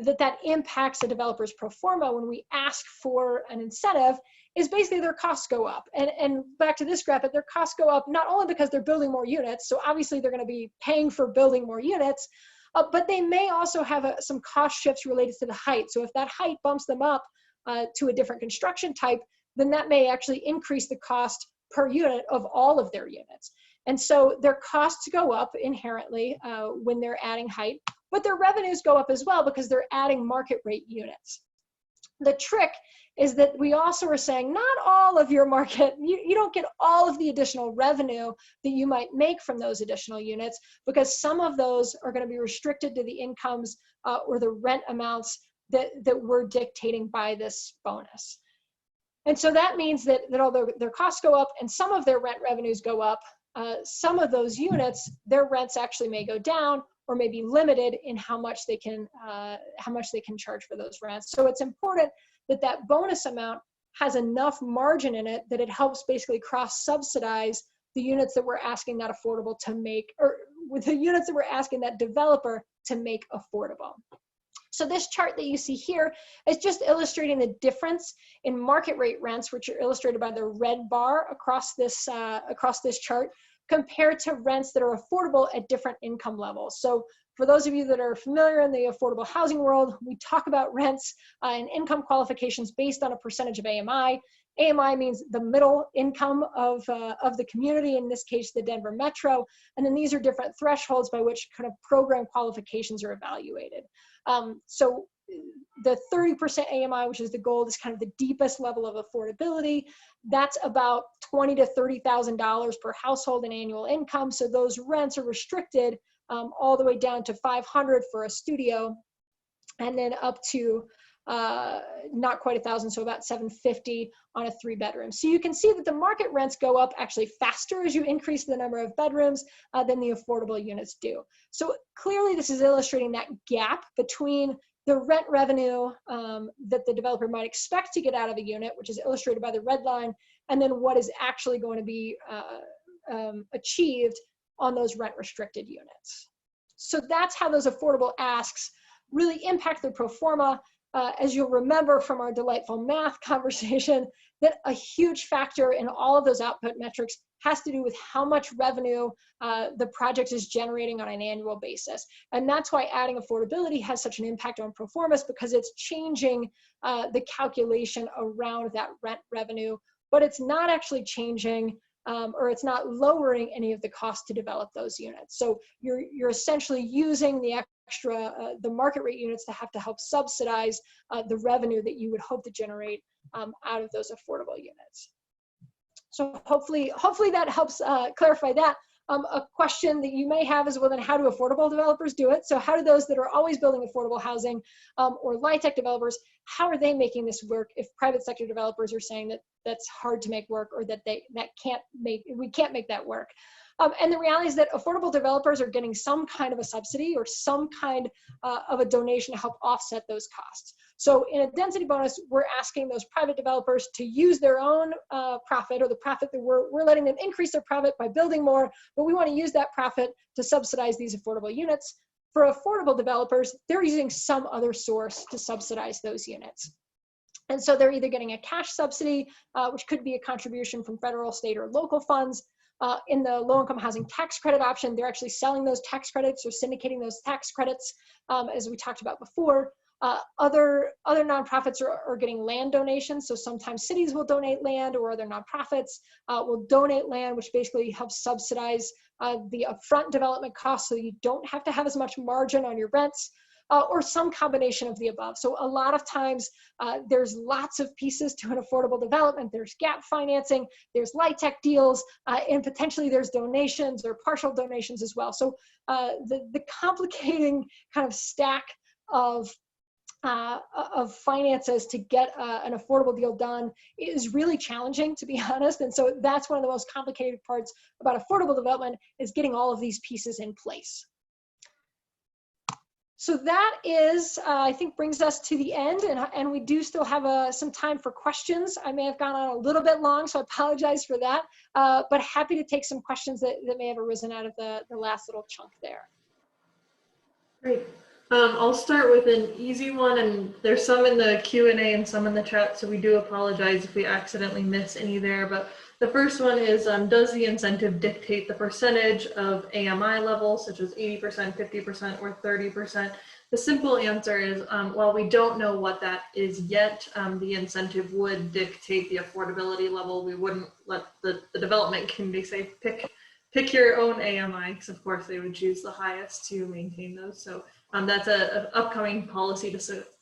B: that impacts a developer's pro forma when we ask for an incentive is basically their costs go up. And back to this graphic, their costs go up not only because they're building more units, so obviously they're going to be paying for building more units, but they may also have some cost shifts related to the height. So if that height bumps them up to a different construction type, then that may actually increase the cost per unit of all of their units. And so their costs go up inherently when they're adding height, but their revenues go up as well because they're adding market rate units. The trick is that we also are saying not all of your market, you don't get all of the additional revenue that you might make from those additional units, because some of those are going to be restricted to the incomes or the rent amounts that we're dictating by this bonus. And so that means that although their costs go up and some of their rent revenues go up, some of those units, their rents actually may go down or may be limited in how much they can charge for those rents. So it's important that that bonus amount has enough margin in it that it helps basically cross-subsidize the units that we're asking that affordable to make, or with the units that we're asking that developer to make affordable. So this chart that you see here is just illustrating the difference in market rate rents, which are illustrated by the red bar across this chart, compared to rents that are affordable at different income levels. So for those of you that are familiar in the affordable housing world, we talk about rents and income qualifications based on a percentage of AMI. AMI means the middle income of the community, in this case, the Denver Metro. And then these are different thresholds by which kind of program qualifications are evaluated. So the 30% AMI, which is the gold, is kind of the deepest level of affordability. That's about $20,000 to $30,000 per household in annual income. So those rents are restricted all the way down to $500 for a studio, and then up to not quite $1,000, so about $750 on a 3-bedroom. So you can see that the market rents go up actually faster as you increase the number of bedrooms than the affordable units do. So clearly this is illustrating that gap between the rent revenue that the developer might expect to get out of a unit, which is illustrated by the red line, and then what is actually going to be achieved on those rent restricted units. So that's how those affordable asks really impact the pro forma. As you'll remember from our delightful math conversation, that a huge factor in all of those output metrics has to do with how much revenue the project is generating on an annual basis. And that's why adding affordability has such an impact on pro formas, because it's changing the calculation around that rent revenue, but it's not actually changing or it's not lowering any of the cost to develop those units. So you're essentially using the extra, the market rate units to help subsidize the revenue that you would hope to generate out of those affordable units. So hopefully that helps clarify that. A question that you may have is, well, then how do affordable developers do it? So how do those that are always building affordable housing or LIHTC developers, how are they making this work if private sector developers are saying that that's hard to make work, or that we can't make that work? And the reality is that affordable developers are getting some kind of a subsidy or some kind of a donation to help offset those costs. So in a density bonus, we're asking those private developers to use their own profit, or the profit that we're letting them increase their profit by building more, but we want to use that profit to subsidize these affordable units. For affordable developers, they're using some other source to subsidize those units. And so they're either getting a cash subsidy, which could be a contribution from federal, state, or local funds. In the low-income housing tax credit option, they're actually selling those tax credits or syndicating those tax credits, as we talked about before. Other nonprofits are getting land donations. So sometimes cities will donate land, or other nonprofits will donate land, which basically helps subsidize the upfront development costs, so you don't have to have as much margin on your rents. Or some combination of the above. So a lot of times there's lots of pieces to an affordable development. There's gap financing, there's LIHTC deals, and potentially there's donations or partial donations as well. So the complicating kind of stack of finances to get an affordable deal done is really challenging, to be honest. And so that's one of the most complicated parts about affordable development, is getting all of these pieces in place. So that is, I think, brings us to the end, and we do still have some time for questions. I may have gone on a little bit long, so I apologize for that, but happy to take some questions that may have arisen out of the last little chunk there.
A: Great. I'll start with an easy one, and there's some in the Q&A and some in the chat, so we do apologize if we accidentally miss any there. But the first one is, does the incentive dictate the percentage of AMI levels, such as 80%, 50%, or 30%? The simple answer is, while we don't know what that is yet, the incentive would dictate the affordability level. We wouldn't let the development community say, pick your own AMI, because of course they would choose the highest to maintain those. So that's an upcoming policy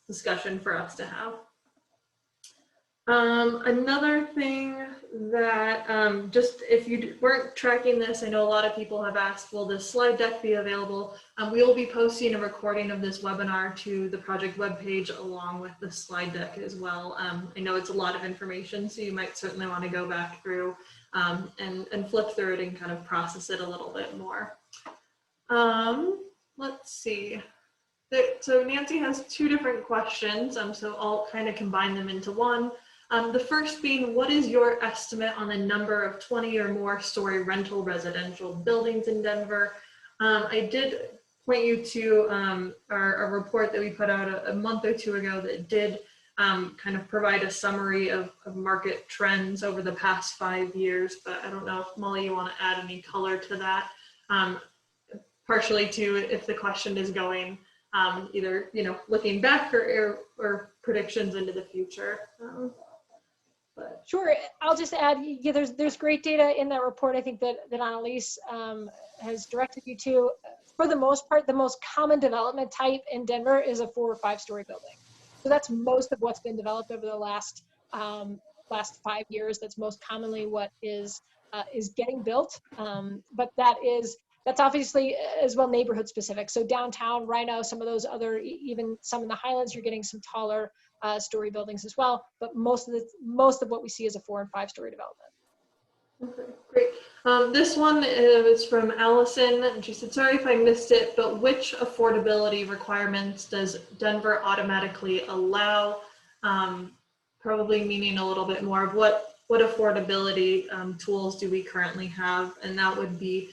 A: discussion for us to have. Another thing that, just if you weren't tracking this, I know a lot of people have asked, will this slide deck be available? We will be posting a recording of this webinar to the project webpage along with the slide deck as well. I know it's a lot of information, so you might certainly want to go back through and flip through it and kind of process it a little bit more. Let's see. So Nancy has two different questions, so I'll kind of combine them into one. The first being, what is your estimate on the number of 20 or more story rental residential buildings in Denver? I did point you to our report that we put out a month or two ago that did kind of provide a summary of market trends over the past 5 years, but I don't know if Molly, you want to add any color to that, partially to if the question is going either, looking back or predictions into the future. But.
B: Sure, I'll just add, yeah, there's great data in that report. I think that Annalise has directed you to. For the most part, the most common development type in Denver is a 4 or 5 story building. So that's most of what's been developed over the last 5 years. That's most commonly what is getting built. But that's obviously as well neighborhood specific. So downtown, Rhino, some of those other, even some in the Highlands, you're getting some taller story buildings as well. But most of what we see is a 4 and 5 story development.
A: Okay, great. This one is from Allison, and she said, sorry if I missed it, but which affordability requirements does Denver automatically allow? Probably meaning a little bit more of what affordability tools do we currently have? And that would be,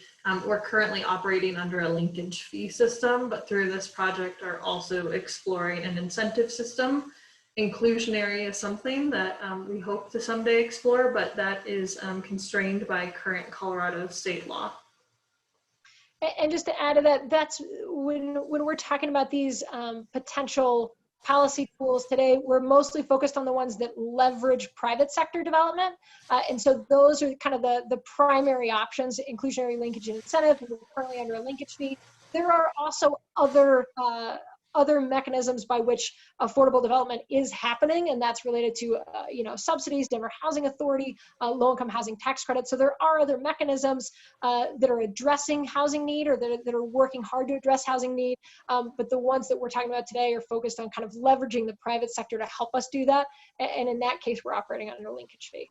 A: we're currently operating under a linkage fee system, but through this project are also exploring an incentive system. Inclusionary is something that we hope to someday explore, but that is constrained by current Colorado state law.
B: And just to add to that, that's when we're talking about these potential policy tools today, we're mostly focused on the ones that leverage private sector development. And so those are kind of the primary options, inclusionary, linkage, and incentive. We're currently under a linkage fee. There are also other mechanisms by which affordable development is happening, and that's related to subsidies, Denver Housing Authority, low-income housing tax credit. So there are other mechanisms that are addressing housing need, or that are working hard to address housing need. But the ones that we're talking about today are focused on kind of leveraging the private sector to help us do that. And in that case, we're operating under a linkage fee.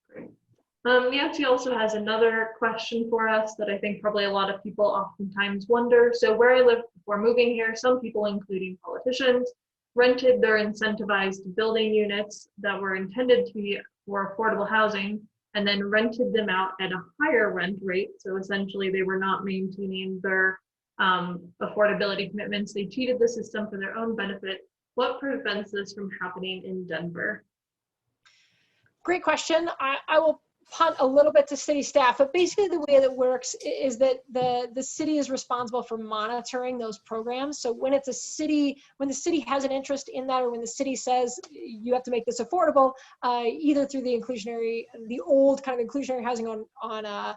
A: Great. Nancy also has another question for us that I think probably a lot of people oftentimes wonder. So where I lived before moving here, some people, including politicians, rented their incentivized building units that were intended to be for affordable housing and then rented them out at a higher rent rate. So essentially they were not maintaining their affordability commitments. They cheated the system for their own benefit. What prevents this from happening in Denver?
B: Great question. I will punt a little bit to city staff, but basically the way that works is that the city is responsible for monitoring those programs. So when it's when the city has an interest in that, or when the city says you have to make this affordable, either through the old kind of inclusionary housing on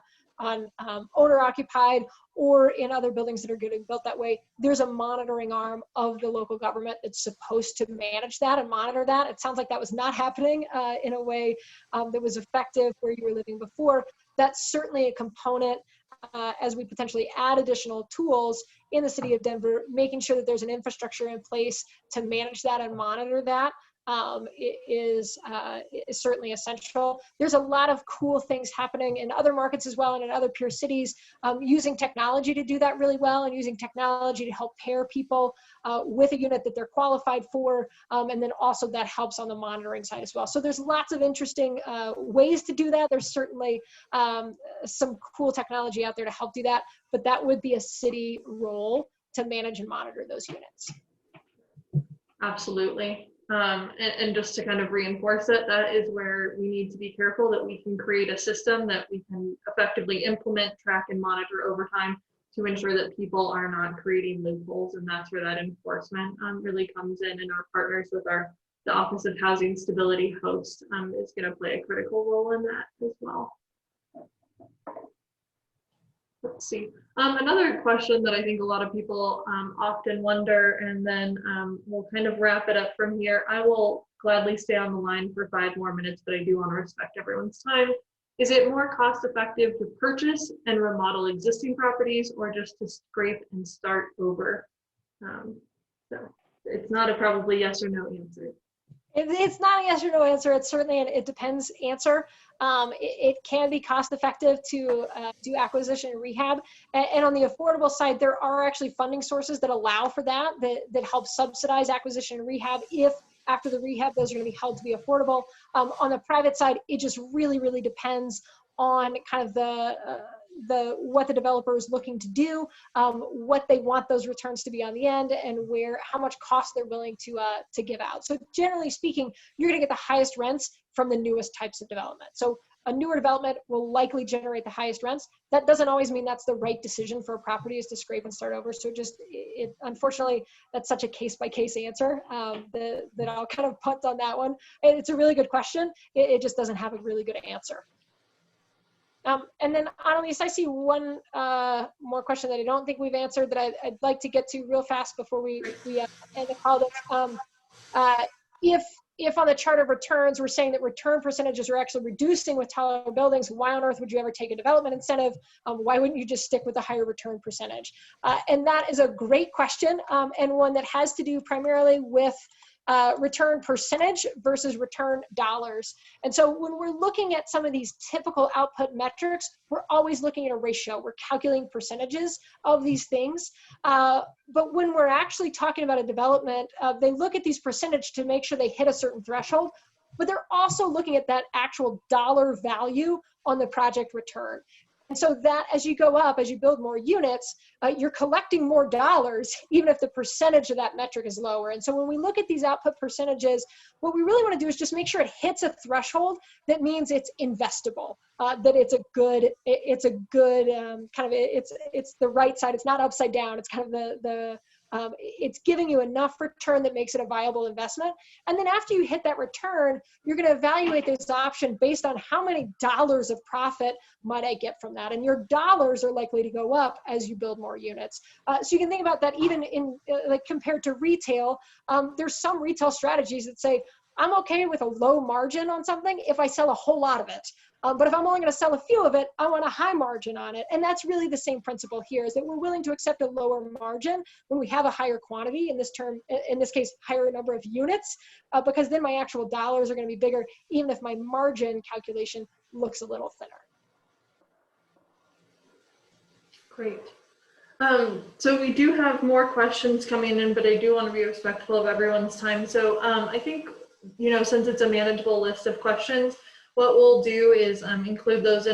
B: owner occupied, or in other buildings that are getting built that way, there's a monitoring arm of the local government that's supposed to manage that and monitor that. It sounds like that was not happening in a way that was effective where you were living before. That's certainly a component as we potentially add additional tools in the city of Denver, making sure that there's an infrastructure in place to manage that and monitor that. is certainly essential. There's a lot of cool things happening in other markets as well, and in other peer cities, using technology to do that really well, and using technology to help pair people with a unit that they're qualified for, and then also that helps on the monitoring side as well. So there's lots of interesting ways to do that. There's certainly some cool technology out there to help do that, but that would be a city role to manage and monitor those units.
A: Absolutely. And just to kind of reinforce it, that is where we need to be careful that we can create a system that we can effectively implement, track, and monitor over time to ensure that people are not creating loopholes. And that's where that enforcement really comes in, and our partners with the Office of Housing Stability host is going to play a critical role in that as well. Let's see. Another question that I think a lot of people often wonder, and then we'll kind of wrap it up from here. I will gladly stay on the line for 5 more minutes, but I do want to respect everyone's time. Is it more cost effective to purchase and remodel existing properties, or just to scrape and start over? So it's not a probably yes or no answer.
B: It's not a yes or no answer. It's certainly an it depends answer. It can be cost effective to do acquisition and rehab. And on the affordable side, there are actually funding sources that allow for that help subsidize acquisition and rehab if after the rehab, those are going to be held to be affordable. On the private side, it just really, really depends on kind of what the developer is looking to do, what they want those returns to be on the end, and how much cost they're willing to give out. So generally speaking, you're going to get the highest rents from the newest types of development. So a newer development will likely generate the highest rents. That doesn't always mean that's the right decision for a property, is to scrape and start over. So unfortunately, that's such a case-by-case answer that I'll kind of punt on that one. It's a really good question. It just doesn't have a really good answer. And then, Annalise, I see one more question that I don't think we've answered that I'd like to get to real fast before we end the call. If on the chart of returns, we're saying that return percentages are actually reducing with taller buildings, why on earth would you ever take a development incentive? Why wouldn't you just stick with a higher return percentage? And that is a great question, and one that has to do primarily with return percentage versus return dollars. And so when we're looking at some of these typical output metrics, we're always looking at a ratio. We're calculating percentages of these things. But when we're actually talking about a development, they look at these percentage to make sure they hit a certain threshold, but they're also looking at that actual dollar value on the project return. And so that as you go up, as you build more units, you're collecting more dollars, even if the percentage of that metric is lower. And so when we look at these output percentages, what we really want to do is just make sure it hits a threshold that means it's investable, that it's a good it's the right side. It's not upside down. It's kind of it's giving you enough return that makes it a viable investment. And then after you hit that return, you're going to evaluate this option based on how many dollars of profit might I get from that. And your dollars are likely to go up as you build more units. So you can think about that even in like compared to retail. There's some retail strategies that say, I'm okay with a low margin on something if I sell a whole lot of it. But if I'm only going to sell a few of it, I want a high margin on it. And that's really the same principle here, is that we're willing to accept a lower margin when we have a higher quantity, in this case, higher number of units, because then my actual dollars are going to be bigger, even if my margin calculation looks a little thinner.
A: Great. So we do have more questions coming in, but I do want to be respectful of everyone's time. So I think, since it's a manageable list of questions, what we'll do is include those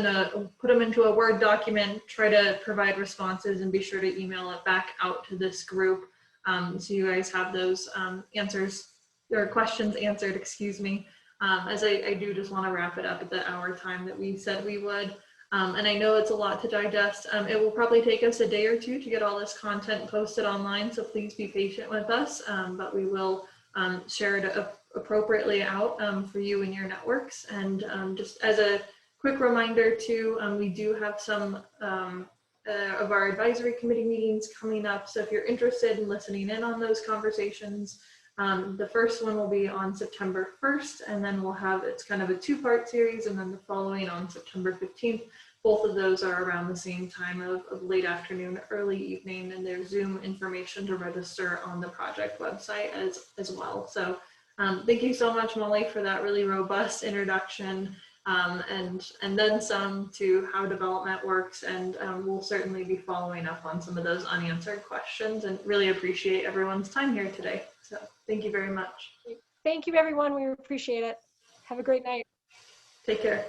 A: put them into a Word document, try to provide responses, and be sure to email it back out to this group. So you guys have those questions answered, excuse me, as I do just want to wrap it up at the hour time that we said we would. And I know it's a lot to digest. It will probably take us a day or two to get all this content posted online, so please be patient with us, but we will share it appropriately out for you and your networks. And just as a quick reminder too, we do have some of our advisory committee meetings coming up. So if you're interested in listening in on those conversations, the first one will be on September 1st, and then it's kind of a 2-part series, and then the following on September 15th. Both of those are around the same time of late afternoon, early evening, and there's Zoom information to register on the project website as well. So Thank you so much, Molly, for that really robust introduction, and then some to how development works. And we'll certainly be following up on some of those unanswered questions, and really appreciate everyone's time here today. So thank you very much.
B: Thank you, everyone. We appreciate it. Have a great night.
A: Take care.